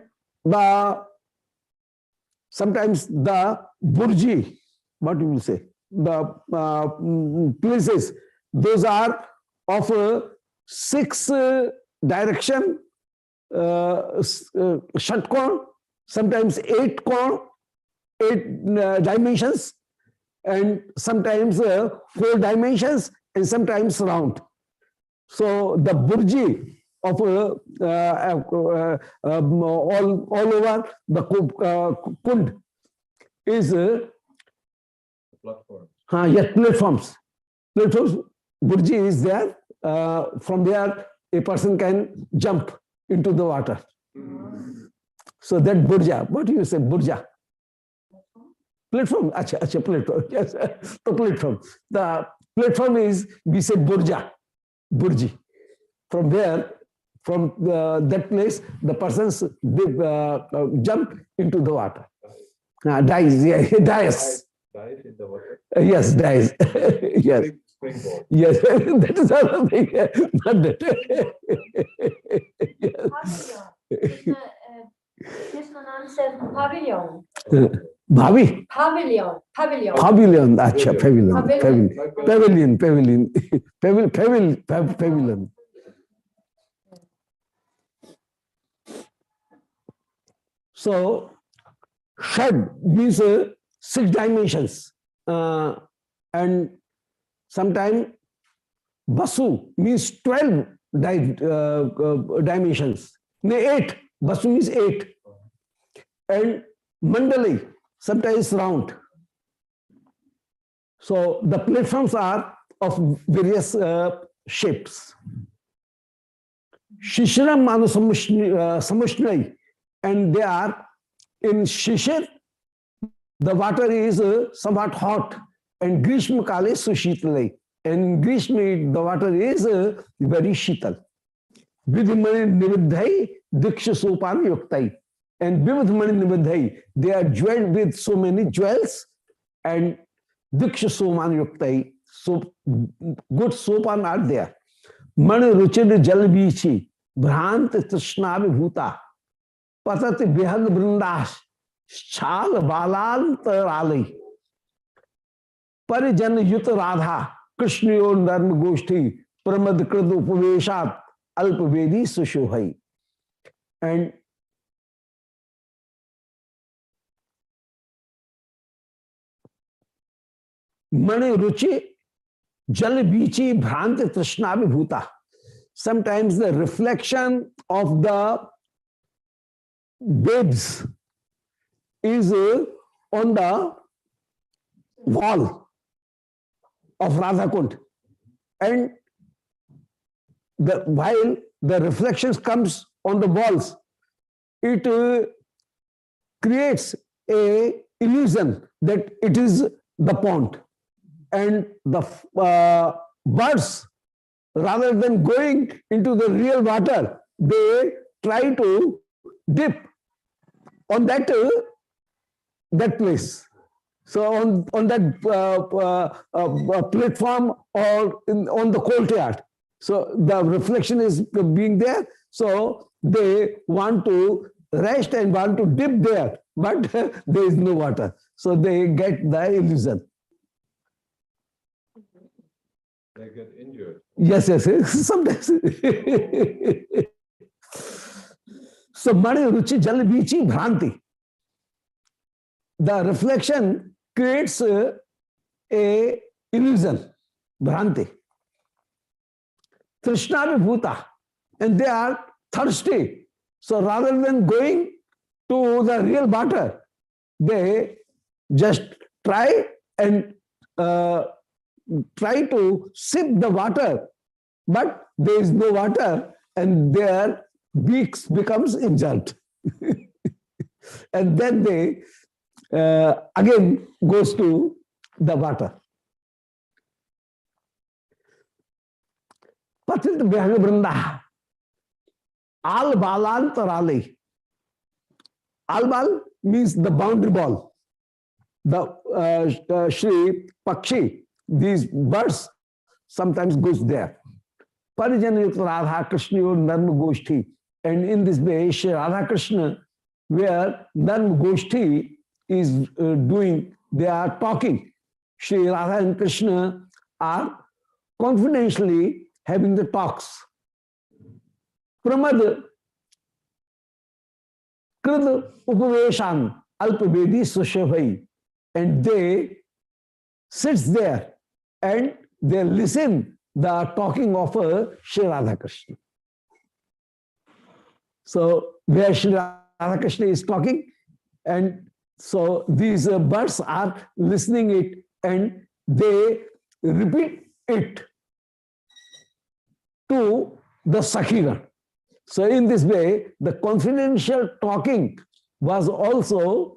sometimes the burji, what you will say, the places, those are of 6 direction, षटकोण, sometimes 8 dimensions, and sometimes 4 dimensions, and sometimes round. So the burji of all over the kund is Platform. yes, platforms. Platforms, burji is there. From there, a person can jump into the water. So that burja, what do you say, burja? Platform, acha, platform. Yes, the platform. The platform is, we say burja, burji. From there, from that place, the persons jump into the water. Dies, yeah, dies. Dies in the water. Yes, dies. Yes. Springboard. Yes, that is another thing. Not that. Yes. Krishnanand said pavilion. Bhavi? Pavilion. Pavilion. Pavilion. Acha, pavilion. Pavilion. Pavilion. So, Shad means 6 dimensions. And sometimes Basu means 12 dimensions. 8. Basu means 8. And Mandali, sometimes round. So the platforms are of various shapes. Shishiram Manu Samushnai, and they are in Shishir, the water is somewhat hot, and Grishma Kale Sushitalai. And in Grishma, the water is very shital. Vidhimani Nividhai Diksha Sopan Yuktai. And Vidhimani Nividhai, they are jeweled with so many jewels, and Diksha Soman Yuktai, so good sopan are there. Mani Ruchid Jalbichi, Bhrant Trishna Vibhuta, Patat Bihag Brindas, Chal Balantarali, Parijan Yut Radha, Krishnayo Dharma Goshti, Pramad Kradu Paveshat, Alpavedi Sushohai. And Mani Ruchi Jal Bichi Bhrant Trishna Vibhuta. Sometimes the reflection of the waves is on the wall of Radhakund, and while the reflections comes on the walls, it creates a illusion that it is the pond, and the birds, rather than going into the real water, they try to dip on that place. So on that platform or on the courtyard. So the reflection is being there. So they want to rest and want to dip there, but there is no water. So they get the illusion. They get injured. Yes, yes, yes. Sometimes. So Mani Ruchi Jal Vichi Bhranti. The reflection creates a illusion, Bhranti. Trishna Vibhuta, and they are thirsty. So rather than going to the real water, they just try and try to sip the water, but there is no water and their beaks becomes injured. And then they again goes to the water. Patit Vyag Vrinda Al Balantarale. Albal means the boundary ball. The Shri Pakshi, these birds sometimes goes there. Parijanit Radha Krishna Narma Goshti. And in this way, Shri Radha Krishna, where Narma Goshti is doing, they are talking. Shri Radha and Krishna are confidentially having the talks. Pramad Krud Upaveshan Alpavedi Sushavai. And they sits there and they listen the talking of Shri Radha Krishna. So where Shri Radha Krishna is talking, and so these birds are listening it and they repeat it to the Sakhigan. So in this way, the confidential talking was also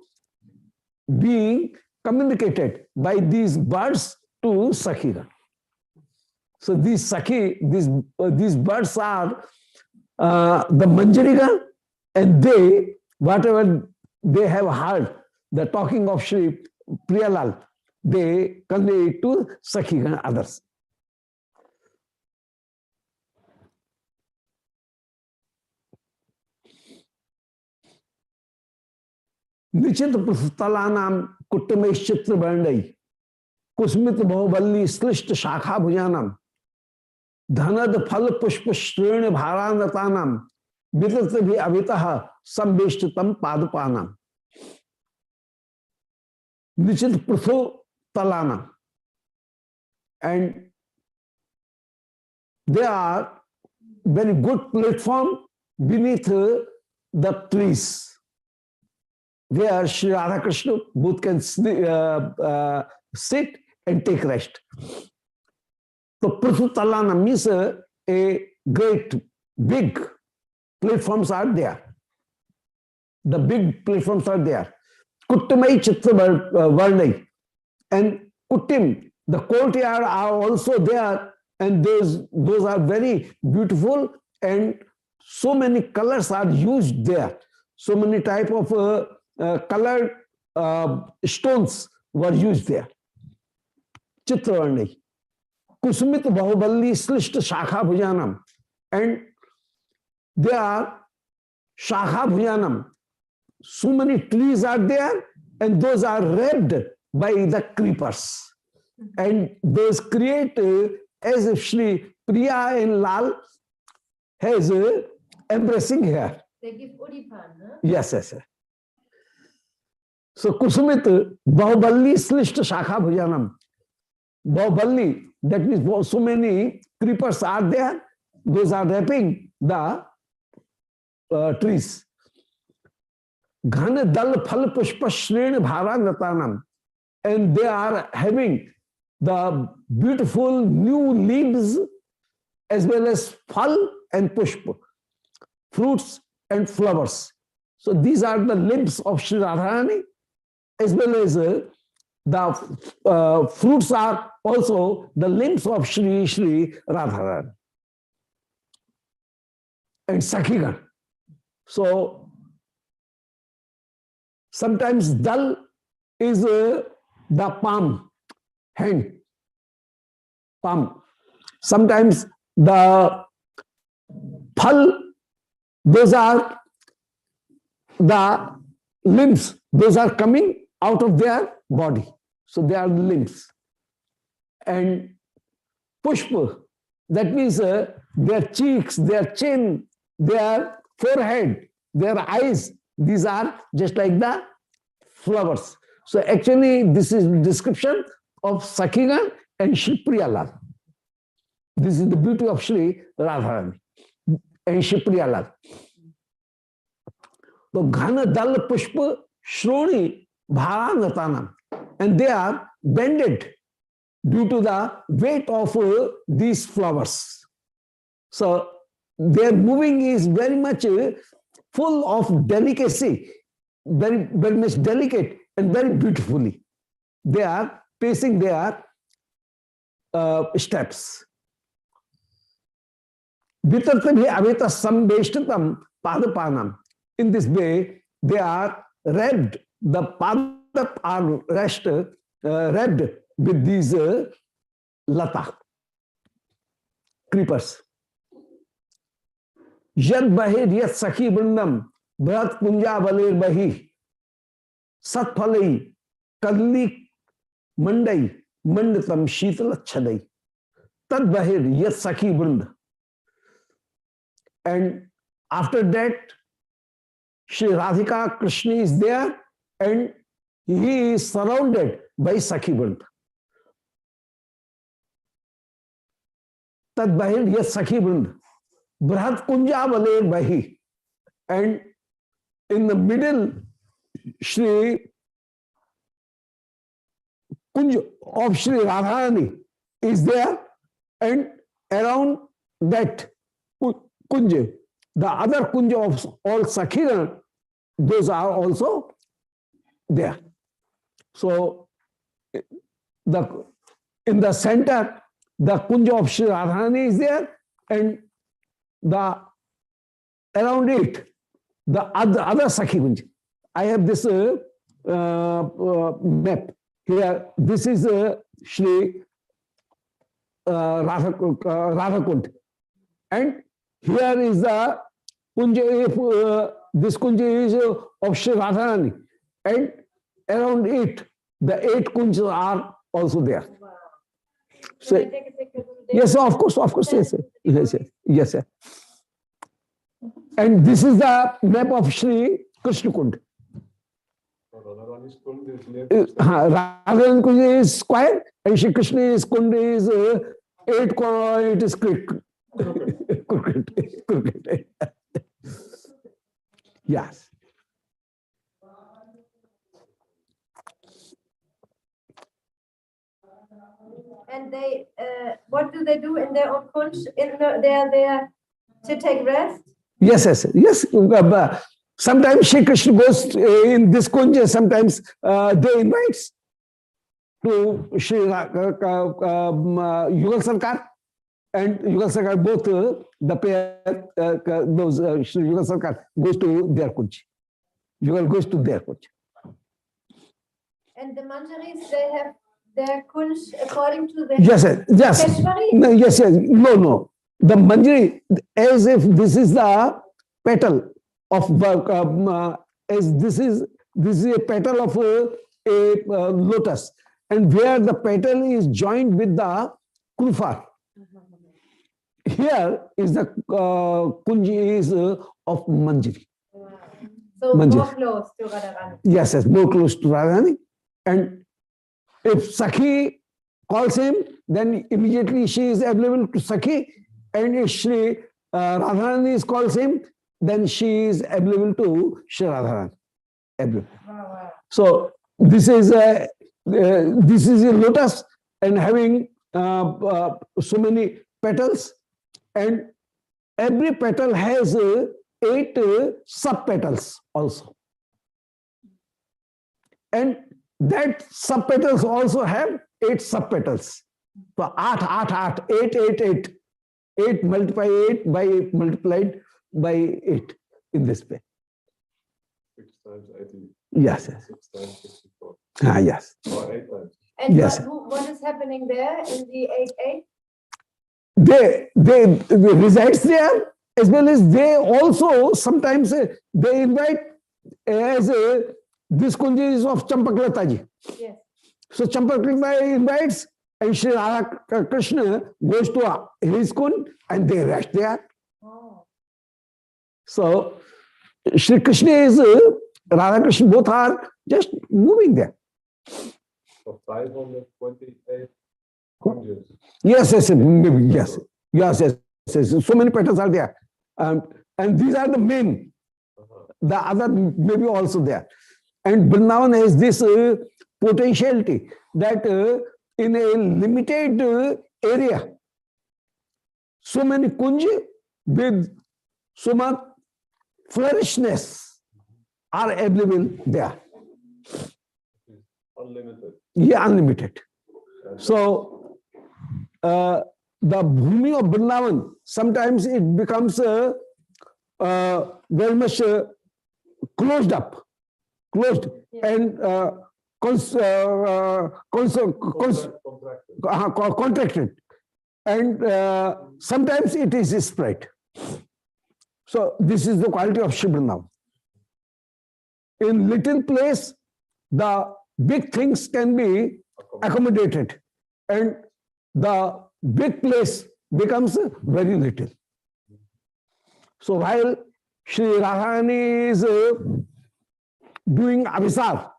being communicated by these birds to Sakhigan. So these birds are the Manjarigan, and they, whatever they have heard, the talking of Shri Priyalal, they convey it to Sakhigan others. Nichit पृथुतलानाम कुट्टमेश चित्र वर्णय कुस्मित बहुबल्ली श्लिष्ट शाखा भुजानम धनद फल पुष्प श्रेण भारानतानाम वितत भी अभितः संवेष्टितम पादपानाम. Nichit Prithu तलाना, and there are very good platform beneath the trees where Shri Radha Krishna both can sit and take rest. So Prithu Talana means a great big platforms are there. The big platforms are there. Kuttamai Chitra Varnai. And Kuttim, the courtyard are also there, and those are very beautiful, and so many colors are used there. So many type of colored stones were used there. Chitravarni. Kusumit Bahuballi Slishta Shakha Bhujanam. And there are Shakha Bhujanam. So many trees are there, and those are wrapped by the creepers. And those create as if Shri Priya and Lal has embracing here. They give Udipan, no? Yes, yes, yes. So Kusumit Bahuballi Slishta Shakha Bhujanam. Bahuballi, that means so many creepers are there. Those are wrapping the trees. Ghana Dal Phal Pushpa Shren Bharanatanam. And they are having the beautiful new leaves as well as phal and pushpa, fruits and flowers. So these are the limbs of Shri Radharani, as well as the fruits are also the limbs of Shri Radharani and Sakhigan. So sometimes dal is the palm, hand, palm. Sometimes the phal, those are the limbs, those are coming out of their body. So they are limbs. And pushpa, that means their cheeks, their chin, their forehead, their eyes, these are just like the flowers. So actually this is description of Sakhigan and Shri Priyalal. This is the beauty of Shri Radharani and Shri Priyalal. So Ghana Dal Pushpa Shroni Bharanatana, and they are bended due to the weight of these flowers. So their moving is very much full of delicacy, very much delicate and very beautifully. They are pacing their steps. Vitartabhi aveta sambeshtatam padapanam. In this way, they are wrapped, the padap are wrapped with these lata, creepers. Yad bahir yat sakhi bandam bharat kunja balir bahi satphalai kadli mandai mandatam shitala chadai. Tad bahir yat sakhi band. And after that, Shri Radhika Krishna is there and he is surrounded by Sakhi Band. Tad bahir yat Sakhi Band. Brahat Kunja Valer Bahi. And in the middle, Shri Kunja of Shri Radharani is there, and around that Kunja, the other Kunja of all Sakhiran, those are also there. So, in the center, the Kunja of Shri Radharani is there, and around it, the other Sakhi Kunja. I have this map here. This is Shri Radhakund. And here is the Kunja, this Kunja is of Shri Radharani. And around it, the 8 Kunjas are also there. Wow. So, Can I take a picture of the yes, of course, yes. And this is the map of Shri Krishna Kund. Radharani's Kund is near. Radharani Kund is square, and Shri Krishna's Kund is 8 corner, it is crooked. Yes. And they, what do they do in their own kunsh? They are there to take rest? Yes. Sometimes Shri Krishna goes in this kunja, sometimes they invite to Shri Yugal Sarkar and Yugal Sarkar, both the pair, those Shri Yugal Sarkar goes to their kunj. Yugal goes to their kunj. And the manjaris, they have their kunsh according to the Yes. Keshvari? No, yes. No. The manjari, as if this is the petal of as this is a petal of a lotus, and where the petal is joined with the krufar. Here is the kunji is of manjari. Wow. So Manjari. more close to Radharani. Yes, more close to Radharani. And if Sakhi calls him, then immediately she is available to Sakhi. And if Shri Radharani calls him, then she is available to Shri Radharani. Wow. So this is a lotus and having so many petals, and every petal has 8 sub-petals also. And that sub-petals also have 8 sub-petals. So 8. 8 multiply 8 by 8 multiplied by 8 in this way. 6 times 80. Yes. 6 times 64. Yes. Or 8 times. And Yes. what is happening there in the 8-8? They resides there, as well as they also sometimes they invite as this kunja is of Champaklata ji. Yes. So Champaklata invites, and Sri Radha Krishna goes to his kund and they rest there. Oh. So Sri Krishna is Radha Krishna, both are just moving there. So 528 kunjas. Yes, maybe, yes. So many petals are there. And these are the main. The other maybe also there. And Vrindavan has this potentiality that in a limited area, so many kunj with so much flourishness are available there. Unlimited. Yeah, unlimited. So the bhumi of Vrindavan, sometimes it becomes very much closed, Yes. and contracted, and sometimes it is spread. So this is the quality of Shri Vrindavan. In little place, the big things can be accommodated, and the big place becomes very little. So while Shri Radharani is doing Abhisar,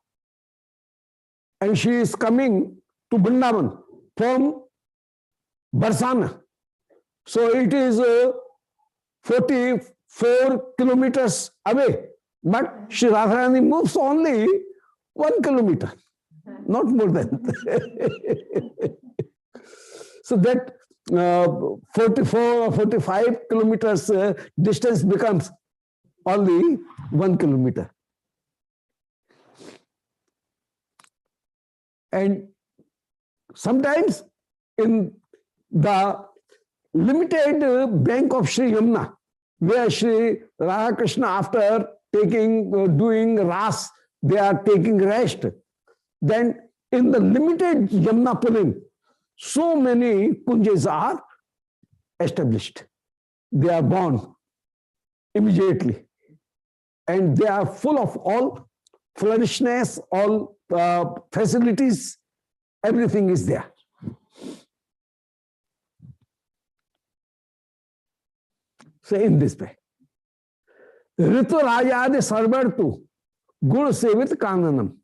and she is coming to Vrindavan from Barsana, so it is 44 kilometers away, but Shri Radharani moves only 1 kilometer, not more than. So that 44 or 45 kilometers distance becomes only 1 kilometer. And sometimes in the limited bank of Sri Yamuna, where Sri Radha Krishna, after doing Ras, they are taking rest. Then in the limited Yamuna Pulim, so many kunjas are established. They are born immediately. And they are full of all flourishness, all facilities, everything is there. So in this way, Ritu Rajade Sarvartu Gur Sevit Kananam.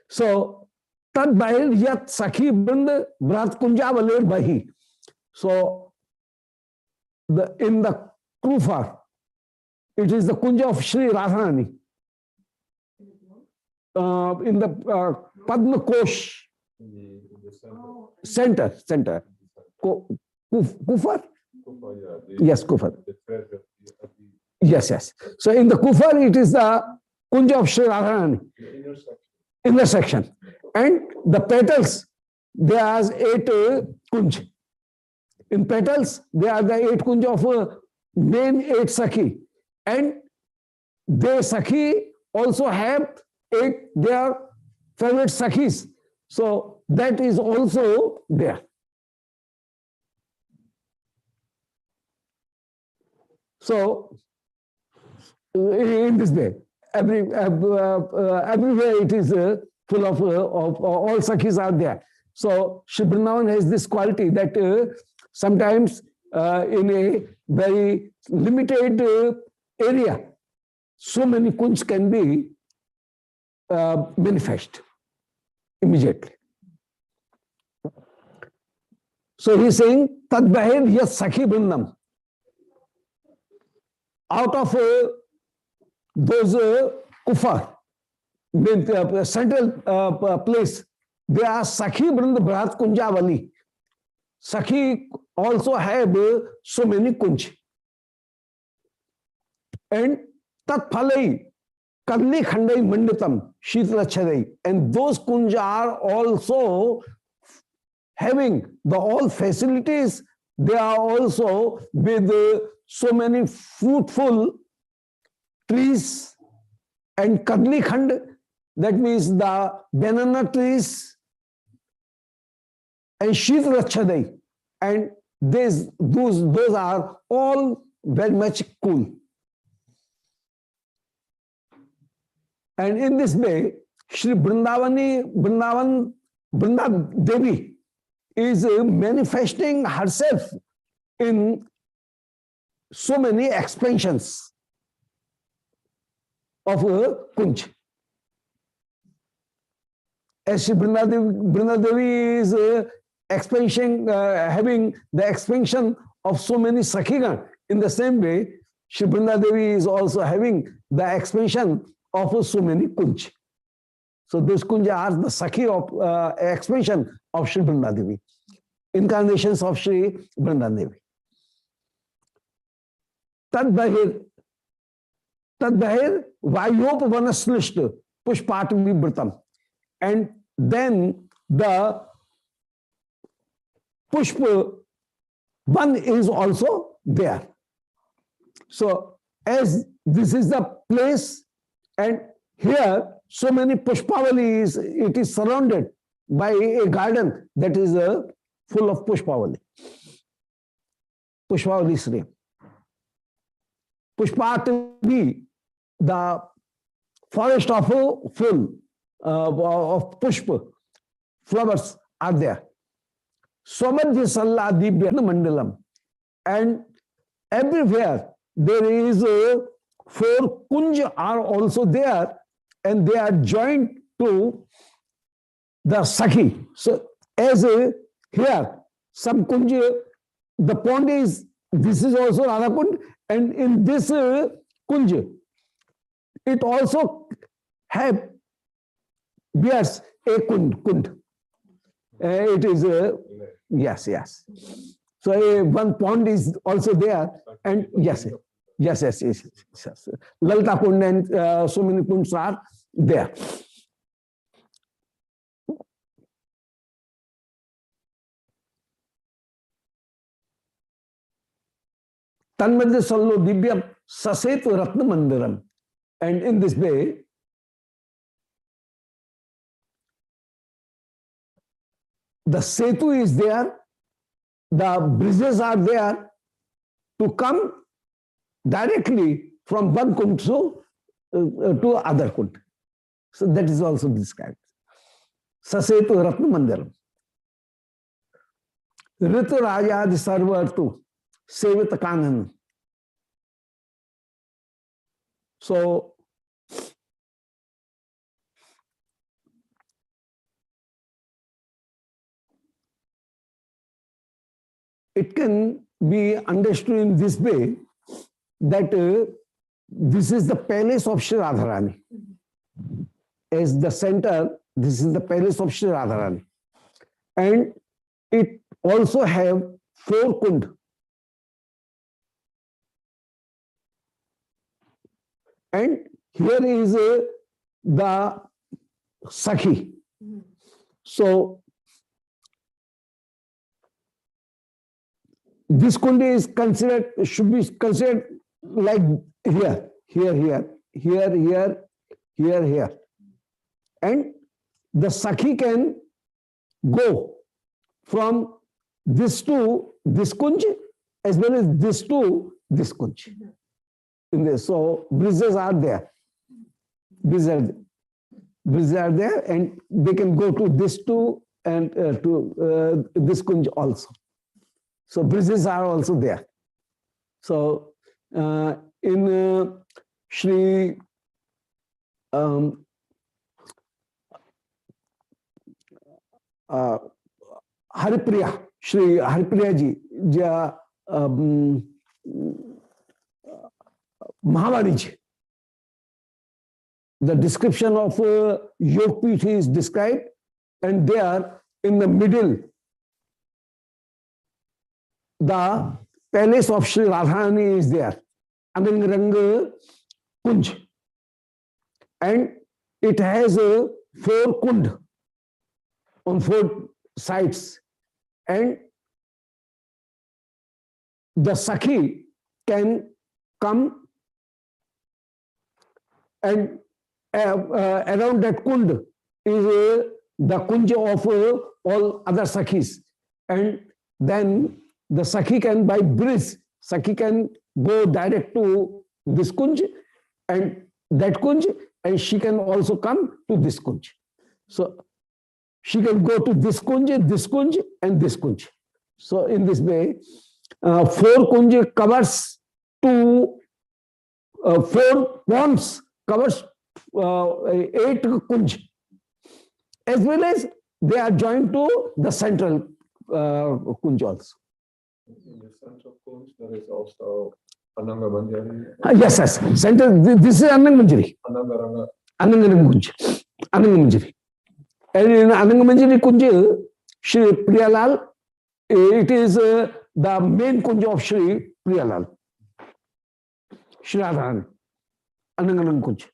So Tad Bahir Yat Sakhi Bind Brat Kunja Valer Bahi. So in the Kufa, it is the Kunja of Sri Radharani. In the Padma Kosh center. Kufa? Yes, Kufa. Yes. So in the Kufa, it is the Kunja of Sri Radharani. Inner section. And the petals, there are 8 kunj. In petals, there are the 8 kunj of main 8 Sakhi. And they Sakhi also have 8 their favorite Sakhis. So that is also there. So in this way, everywhere it is full of all Sakhis are there. So Shri Vrindavan has this quality that sometimes in a very limited area, so many kunj can be manifest immediately. So he is saying, Tad Bahir Yat Sakhi Vrindam. Out of those Kufa, central place, there are Sakhi Vrind Bharat Kunjavali. Sakhi also have so many kunj. And Tat Phalai Kadli Khandai Manditam Shitla Chadai. And those kunj are also having the all facilities they are also with so many fruitful trees and kadli khand, that means the banana trees, and sheet rachadai, and those are all very much cool. And in this way, Shri Vrinda Devi is manifesting herself in so many expansions of Kunj. As Shri Vrinda Devi is expansion, having the expansion of so many Sakhigan, in the same way, Shri Vrinda Devi is also having the expansion of so many Kunj. So those Kunj are the Sakhi of expansion of Shri Vrinda Devi, incarnations of Shri Vrinda Devi. Tadbahir Vayop Vanaslisht Pushpat Vibratam. And then the Pushpa one is also there. So as this is the place, and here so many Pushpavalis, it is surrounded by a garden that is full of Pushpavali. Pushpavali Sri. Pushpatavi, the forest of full of Pushpa, flowers are there. Somadhya Salla Dibya Mandalam. And everywhere there is 4 kunj are also there, and they are joined to the Sakhi. So as here, some kunj, the pond is, this is also Radha Kund, and in this kunj, it also bears a kund. It is, yes. So one pond is also there, and yes. Lalta Kund and so many kunds are there. Tanmadhya Sallo Divyam Sasetu Ratna Mandiram. And in this way, the Setu is there, the bridges are there to come directly from one kund to other kund. So that is also described. Sasetu Ratna Mandiram. Ritu Rajadi Sarvartu Sevita Kanan. So it can be understood in this way that this is the palace of Shri Radharani. As the center, this is the palace of Shri Radharani. And it also have 4 kund. And here is the Sakhi. So this kund is considered, should be considered like here. And the Sakhi can go from this to this kunj as well as this to this kunj. In this, so bridges are there. Bridges are there, and they can go to this two and to this kunj also. So bridges are also there. So in Shri Haripriya, Shri Haripriya ji, Mahavadi ji, the description of Yogpith is described, and there in the middle, the palace of Shri Radharani is there, Anangrang Kunj, and it has 4 kund on 4 sides, and the Sakhi can come and around that kund is the kunja of all other Sakhis. And then the Sakhi can, by bridge, Sakhi can go direct to this kunj and that kunj, and she can also come to this kunj. So she can go to this kunj, and this kunj. So in this way, 4 kunj covers to 4 ponds covers 8 kunj, as well as they are joined to the central kunj also. In the central kunj, there is also Ananga Manjari. Yes, yes. Central. This is Ananga Manjari. Ananga Ananga Kunj. Ananga Manjari. And in Ananga Manjari Kunj, Shri Priyalal, it is the main kunj of Shri Priyalal. Shri Radharani. Ananga Kunj.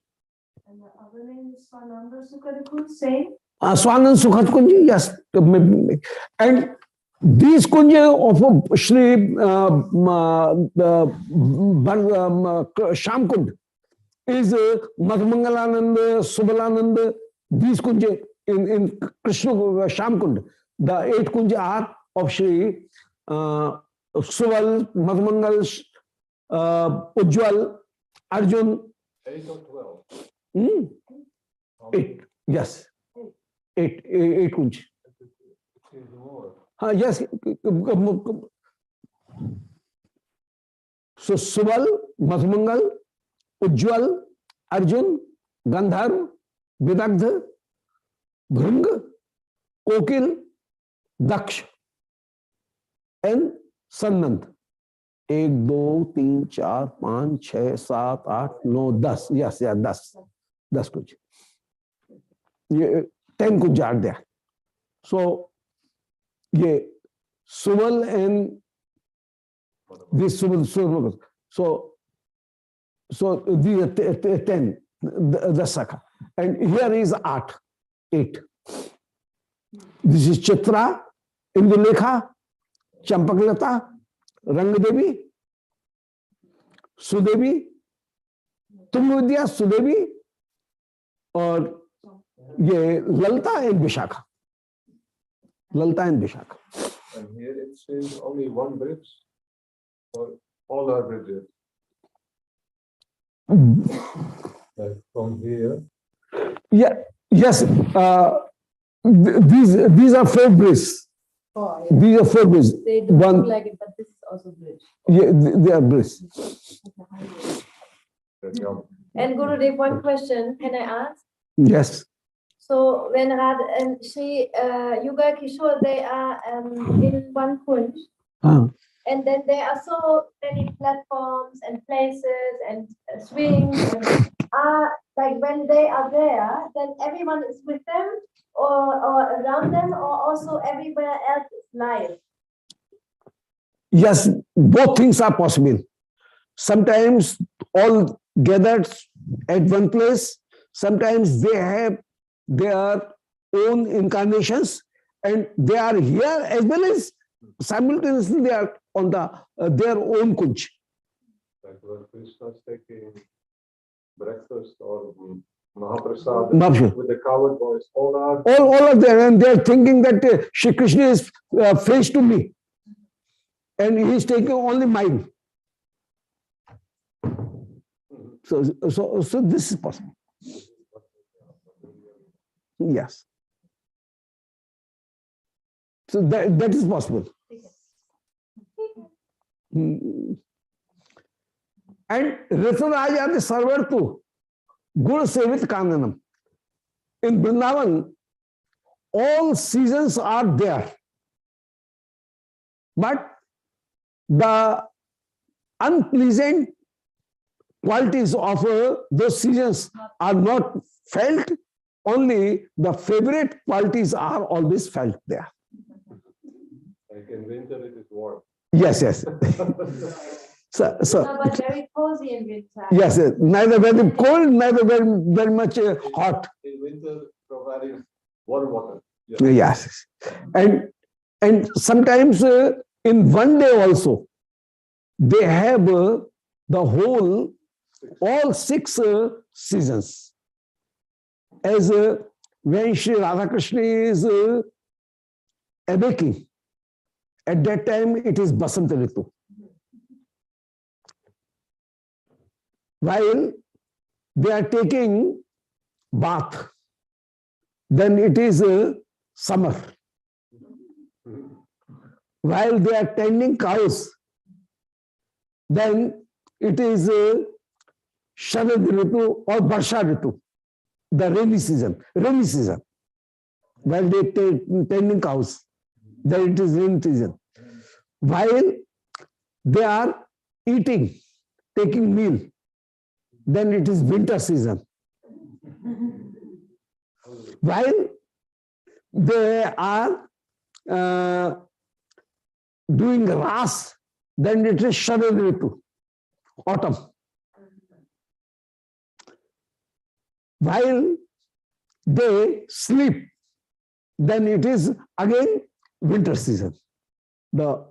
And the other name is Swananda Sukha Kunj, same? Swanand Sukhat Kunj, yes. And these kunj of Shri Sham Kund is Madhmangalanand, Subhalanand, these kunj in Krishna Sham Kund. The 8 kunj are of Shri Subal, Madhmangal, Ujjwal, Arjun. 8 or 12? 8, yes. 8 kunj. Yes. So Subal, Madhmangal, Ujjwal, Arjun, Gandharv, Vidagdha, Bhrung, Kokil, Daksh, and Sannand. 1, 2, 3, 4, 5, 6, 7, 8, 9, 10. Yes, yeah, 10. 10 kunj. 10 kunj are there. So, yeah, Subal and this Subal. So these are 10, the Sakha. And here is 8. This is Chitra, Indulekha, Champaklata, Rangadevi, Sudevi, Tumvidya, Sudevi, or ये Lalta and Vishakha. Lalta and Vishakha. And here it says only one bridge, or all are bridges. Like from here. Yeah. Yes. These are 4 bridges. Oh, yeah. These are 4 bridges. They don't One, look like it, but this is also bridge. yeah, they are bridges. And Gurudev, one question, can I ask? Yes. So when Radha and Shri Yuga Kishore, they are in one kunj, and then there are so many platforms and places and swings. And, like when they are there, then everyone is with them or around them, or also everywhere else is live. Yes, both things are possible. Sometimes all gathered at one place. Sometimes they have their own incarnations, and they are here as well as simultaneously they are on their own kunj. Like when Krishna is taking breakfast or Mahaprasad with the coward boys, all of them, and they are thinking that Shri Krishna is face to me, and he is taking only mine. So this is possible. Yes. So that is possible. And Riturajati Sarvartu Gur Sevit Kandanam. In Vrindavan, all seasons are there. But the unpleasant qualities of those seasons are not felt. Only the favorite qualities are always felt there. Like in winter, it is warm. Yes. No, but very cozy in winter. Yes, neither very cold, neither very much hot. In winter, providing warm water. Yes. And sometimes in one day also, they have the whole, all 6 seasons. As when Sri Radha Krishna is awaking, at that time it is Basant Ritu. While they are taking bath, then it is summer. While they are tending cows, then it is Sharad Ritu or Barsha Ritu, the rainy season. Rainy season. While they tending cows, then it is rainy season. While they are eating, taking meal, then it is winter season. While they are doing ras, then it is Sharad Ritu, autumn. While they sleep, then it is again winter season, the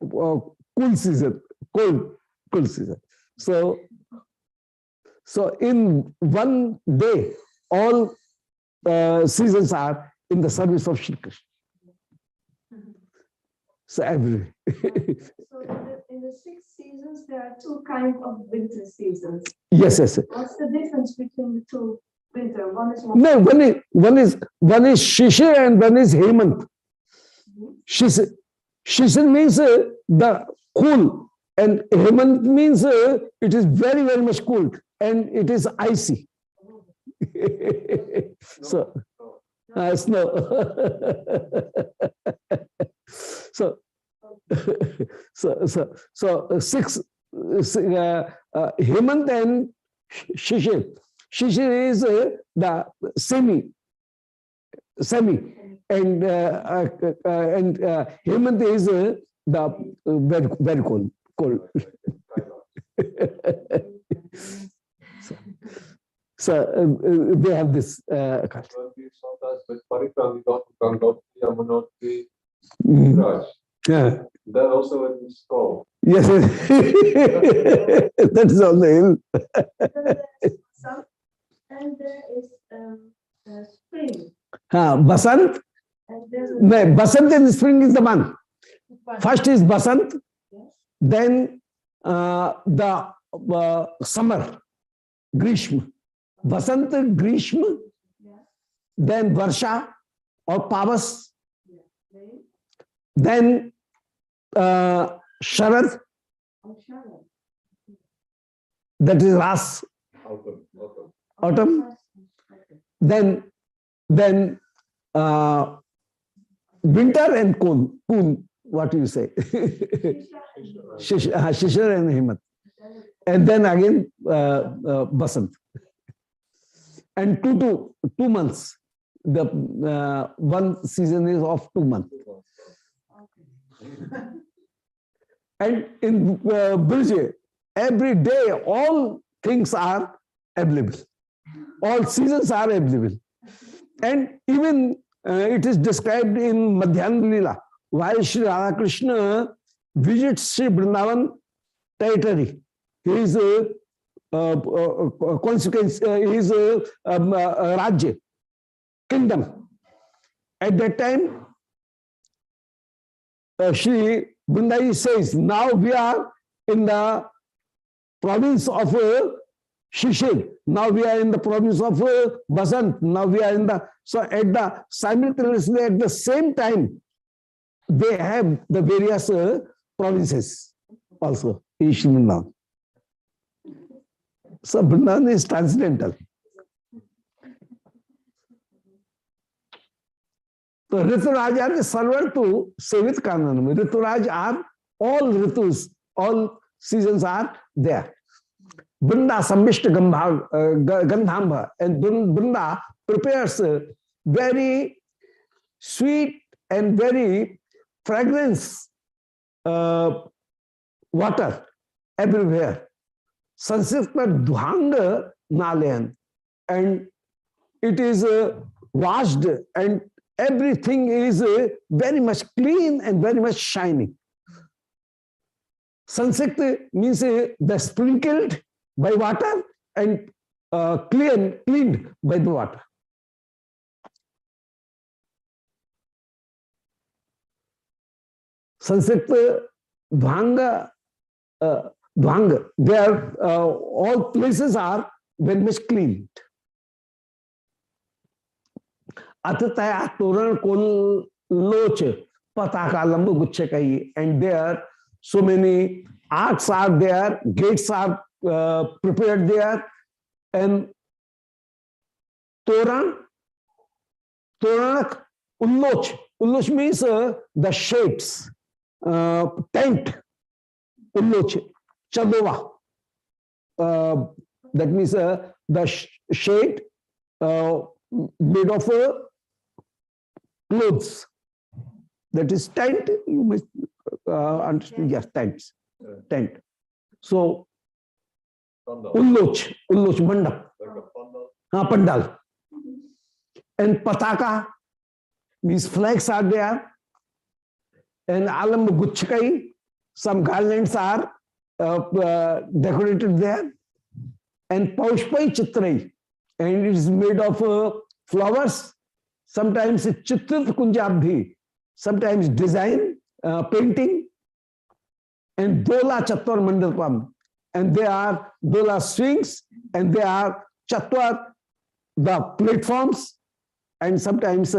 cool season, cool season. So in one day, all seasons are in the service of Shri Krishna. So every So in the 6 seasons, there are 2 kinds of winter seasons. yes. What's the difference between the 2 winter? One is more. No, one is Shishir and one is Hemant. Shishir means the cool, and Hemant means it is very, very much cool and it is icy. So snow. So 6 Hemant and Shishir. Shishir is the semi, and Hemant is the very, very cold. So they have this. Yeah. That also in skull. Yes, that is on the hill. And there is spring. Basant. No, Basant and spring is the one. First is Basant, Yes. then the summer, Grishma. Basant, Grishma, Yeah. then Varsha or Pavas, Yeah. then Sharad, Oh, Sharad. that is Ras, autumn, then winter and Kun, what do you say? Shishir and Hemant. And then again Basant. And 2 months. The one season is of 2 months. And in Brij, every day all things are available. All seasons are available. And even it is described in Madhyana Lila, while Sri Radha Krishna visits Sri Vrindavan territory, his consequence, his Rajya, kingdom. At that time, Sri Vrindavan says, now we are in the province of Shishir, now we are in the province of Basant, now we are in the, so at the simultaneously at the same time, they have the various provinces also in Sri Vrindavan. So Vrindavan is transcendental. So Rituraj are Sarvar to Sevit Kananam. Rituraj are all Ritus, all seasons are there. Vrinda Sambishta Gandhamba, and Vrinda prepares very sweet and very fragrance water everywhere. Sanskrita Dhuhanga Nalayan, and it is washed and everything is very much clean and very much shining. Sansikta means the sprinkled by water and cleaned by the water. Sansikta, Dvanga, Dvanga, they are, all places are very much cleaned. Atataya Toran Kol Loch Pataka Lambu Guchakai, and there so many arcs are there, gates are prepared there, and Toran, Toranak Ulloch. Ulloch means the shapes, tent, Ulloch, Chadova. That means the shade made of clothes. That is tent, you must understand, yes, tents, tent. So, Ulloch, Mandap. Pandal. And Pataka means flags are there. And Alam Guchkai, some garlands are decorated there. And Paushpai Chitrai, and it is made of flowers. Sometimes it's Chitrat Kunjabhi, sometimes design, painting. And Dola Chatwar Mandalpam. And they are Dola swings, and they are Chatwar, the platforms, and sometimes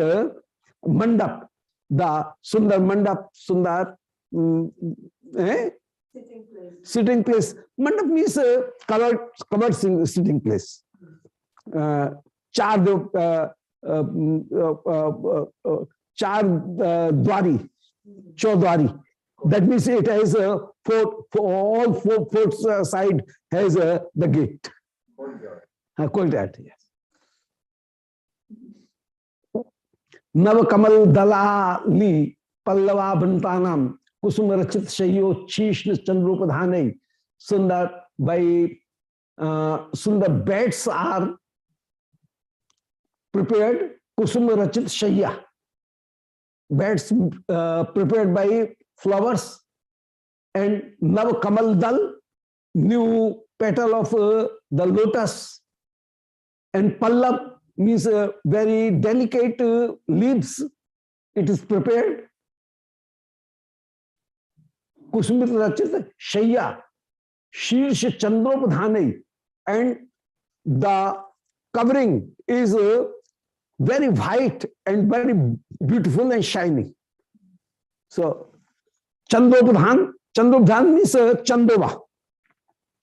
Mandap, the Sundar Mandap, Sundar sitting place. Mandap means covered sitting place. Char Dwari, Chaudhari. That means it has a all four side has the gate. Courtyard, yes. Nava Kamal Dalali Pallava Bantanam Kusum Rachit Shayo Chishna Chandrupadhane. Sundar by Sundar beds are prepared. Kusum Rachit Shaya. Beds prepared by flowers. And Nava Kamal Dal, new petal of the lotus. And Pallab means very delicate leaves. It is prepared. Kusumit Rachit Shaya, Shirsh Chandropadhane, and the covering is very white and very beautiful and shiny. So, Chandropadhan, Chandropadhan means Chandova,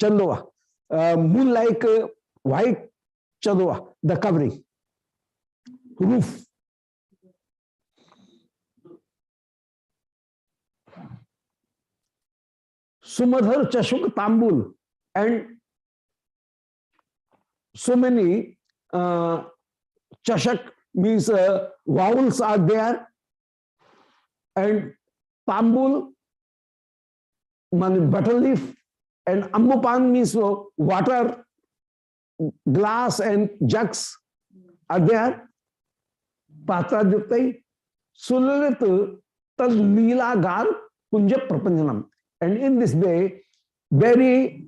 Chandova, moon like white Chandova, the covering, roof. Sumadhar Chashuk Tambul, and so many Chashak means vowels are there, and Tambul, butter leaf, and Ambupan means water, glass and jugs are there. Patra Juktai, Sularit Tal Leela Gar Kunja Prapanjanam. And in this way, very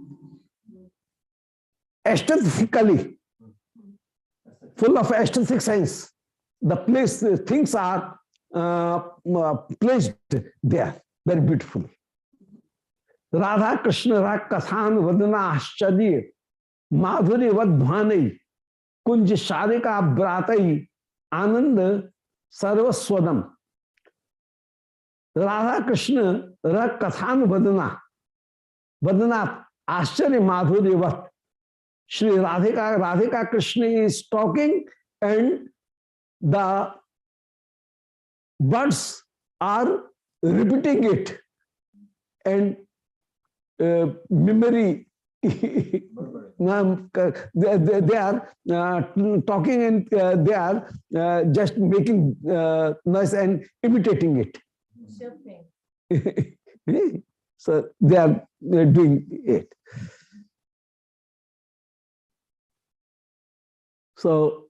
aesthetically, full of aesthetic sense, the place, things are placed there, very beautiful. Radha Krishna Rak Kathan Vadana Ascharya Madhuri Vadbhanai Kunj Sharika Bratai Anand Sarvaswadam. Radha Krishna Rak Kathan Vadana Vadana Ascharya Madhuri Vat. Shri Radhika Krishna is talking, and the birds are repeating it, and memory they are talking, and they are just making noise and imitating it. So they are doing it. So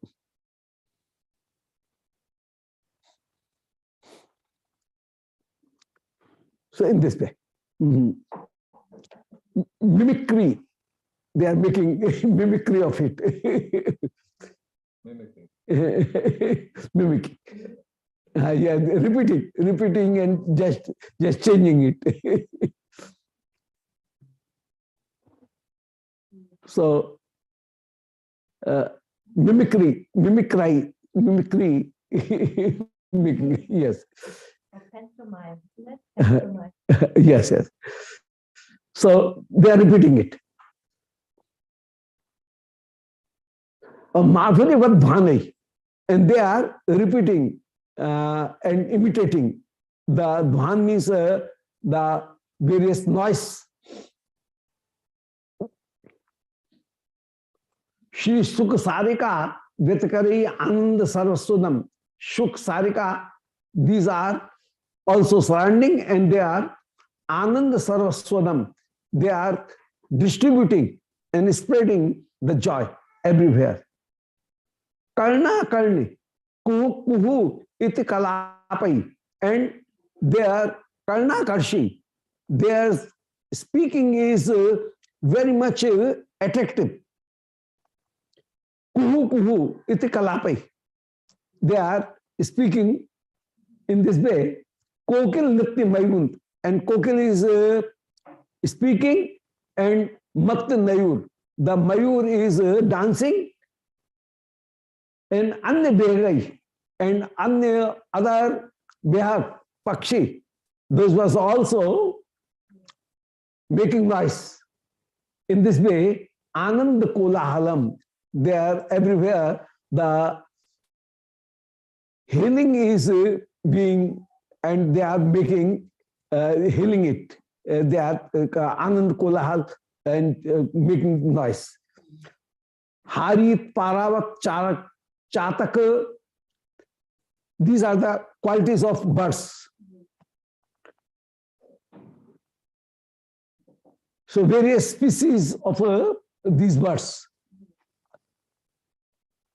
in this way. mimicry. They are making mimicry of it. Mimicking. Mimicking. Yeah, repeating and just changing it. So mimicry, yes. Pantomime. Pantomime. Yes. So they are repeating it. Madhuryavat dhvani, and they are repeating and imitating. The dhvan means the various noise. Shri Sukha Sarika Vitakari Anand Sarvasudam. Shuk Sarika, these are also surrounding, and they are Anand Sarvaswadam. They are distributing and spreading the joy everywhere. Karna Karni, Kuhu Kuhu Iti Kalapai, and they are Karna Karshi. Their speaking is very much attractive. Kuhu Kuhu Iti Kalapai. They are speaking in this way. Kokil Nitya Mayunt, and Kokil is speaking, and Mat Nayur. The Mayur is dancing, and Anya Begai, and Anya other Behak Pakshi, those was also making noise. In this way, Anand Kolahalam, they are everywhere. The healing is being, and they are making healing it. They are Anand Kolahal and making noise. Hari, Paravat, Charak, Chatak, these are the qualities of birds. So various species of these birds.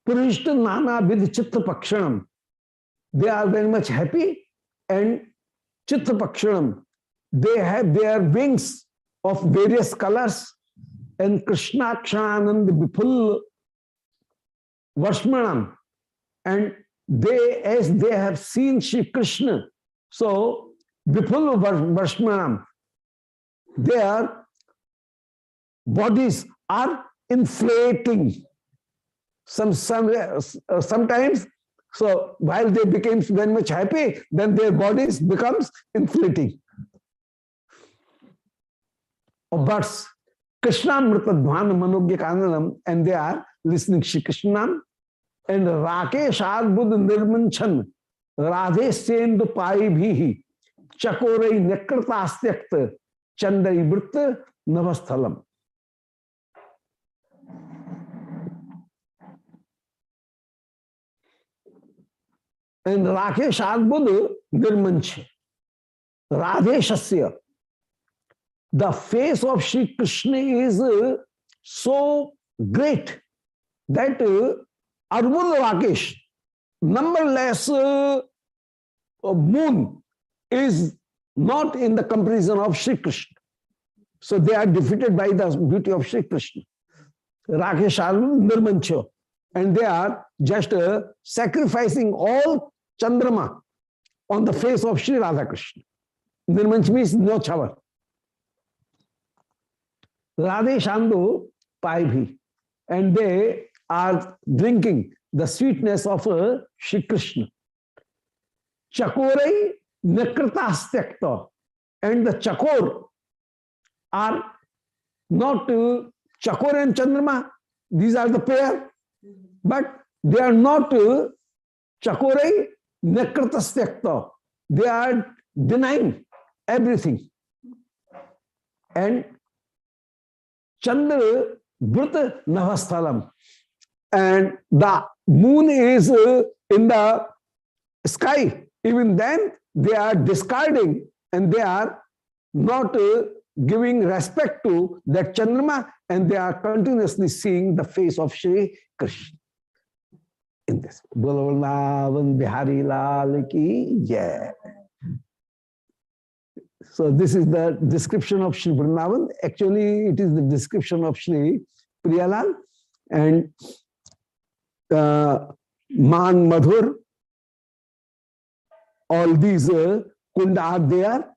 Purishta Nana Vidh Chitta Pakshanam. They are very much happy, and Chitta Pakshanam, they have their wings of various colors, and Krishna Kshanand Vipul Varshmanam, and they, as they have seen Shri Krishna, so Vipul Varshmanam, their bodies are inflating. Sometimes, so while they became very much happy, then their bodies becomes inflating. Of birds, Krishna Mritadhvan Manogya Kananam, and they are listening Shri Krishna, and Rakesh Adbud Nirmanchan, Radhe Sendu Pai Bhihi, Chakorai Nekratastyakta, Chandai Vritta Navasthalam. And Rakesh Adbud Nirmanch, Radhe Shasya. The face of Shri Krishna is so great that Arbud Rakesh, numberless moon, is not in the comparison of Shri Krishna. So they are defeated by the beauty of Shri Krishna. Rakesh Arbud Nirmancha. And they are just sacrificing all Chandrama on the face of Shri Radha Krishna. Nirmanch means no chavar. Radhe Shandu Pai Bhi. And they are drinking the sweetness of Shri Krishna. Chakorai Nekratastyakta. And the Chakor are not Chakor and Chandrama. These are the pair. But they are not Chakorai Nekratastyakta. They are denying everything. And Chandra Vrita Navasthalam. And the moon is in the sky. Even then, they are discarding, and they are not giving respect to that Chandrama, and they are continuously seeing the face of Shri Krishna. In this. Bolo Vrindavan Bihari Lal ki jai. So this is the description of Shri Vrindavan. Actually, it is the description of Shri Priyalal and Man Madhur. All these kund are there.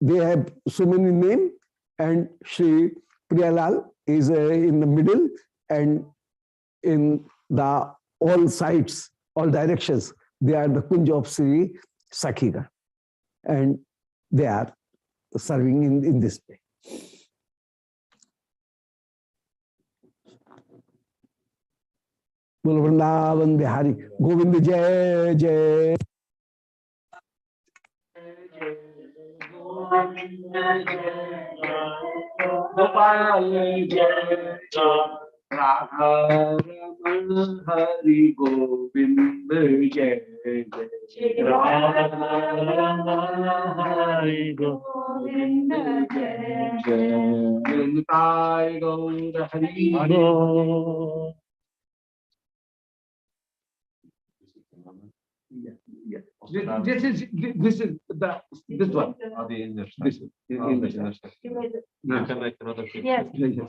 They have so many names, and Shri Priyalal is in the middle, and in the all sides, all directions, they are the kunj of Sri Sakhiga, and they are serving in this way. Bol Vrindavan Bihari Govind Jai Jai. Gopal Jai Radha Raman Hari Govind Jai Jai Radha Raman Hari Govind Jai Jai Nitai Gaur Hari Go. This is this one. This is Yes.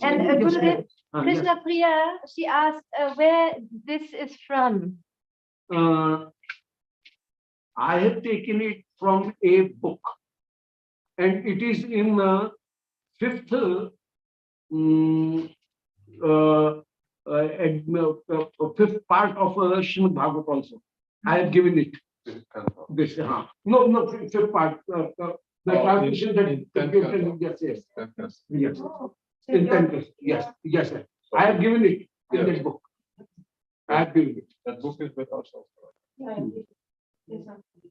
And Gurudev, Krishna Priya, she asked where this is from. I have taken it from a book, and it is in the fifth fifth part of Srimad Bhagavatam also. I have given it. This, no, fifth part. The translation that yes. In 10 yes, sir. I have given it in that book. I have given it. That book is with us also.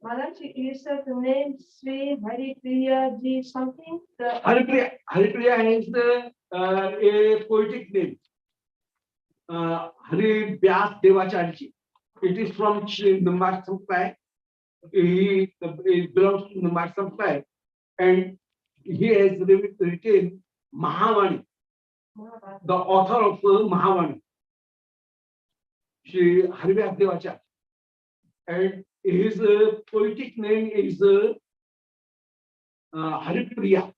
Maharaj, you said the name Sri Haripriya Ji something? Haripriya is the a poetic name. Hari Vyas Devacharya. It is from Namar Sampradaya. He belongs to Namar Sampradaya, and he has written Mahavani, the author of Mahavani, Shri Hari Vyas Devacharya, and his poetic name is Haripriya.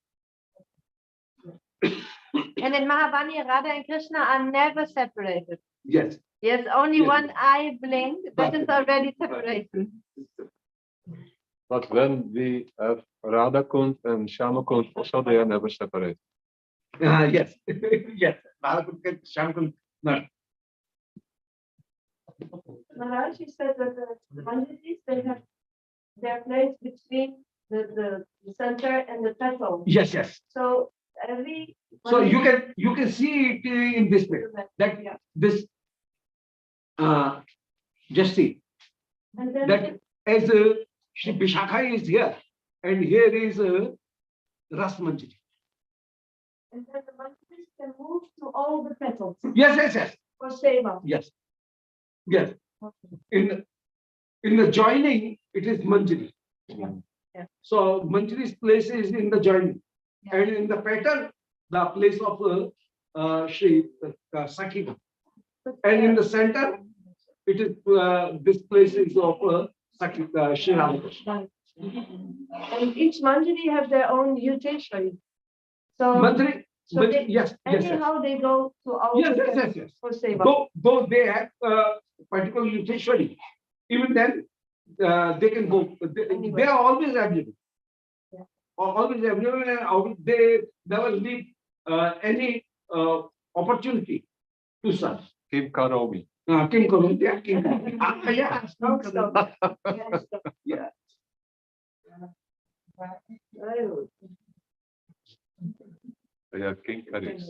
And in Mahavani, Radha and Krishna are never separated. Yes. Yes, only one eye blink, that is already separated. But when we have Radha Kund and Shama Kund, also they are never separated. Yes. Yes. Radha Kund and Shama Kund, no. Maharaj, you said that the Manjaris, they have their place between the center and the petal. Yes, yes. So you can see it in this way. That this just see and then that as Shri Vishakha is here, and here is Ras Manjari. And then the Manjaris can move to all the petals. Yes. For seva. Yes. In the joining, it is Manjari. Yeah. So Manjari's place is in the joining, and in the pattern, the place of Shri Sakhi. And in the center, it is this place is of Sakhi Shri Ramakrishna. And each Manjari have their own Yuteshwari. So Manjari, yes. Anyhow, they go to all Yes. for seva. Though they have particular Yuteshwari, even then they can go. They are always available. Yeah. Always available, and they never leave any opportunity to serve. Kim Karomi. Kim Karomi. Yeah. Yeah. Yeah, King Karis.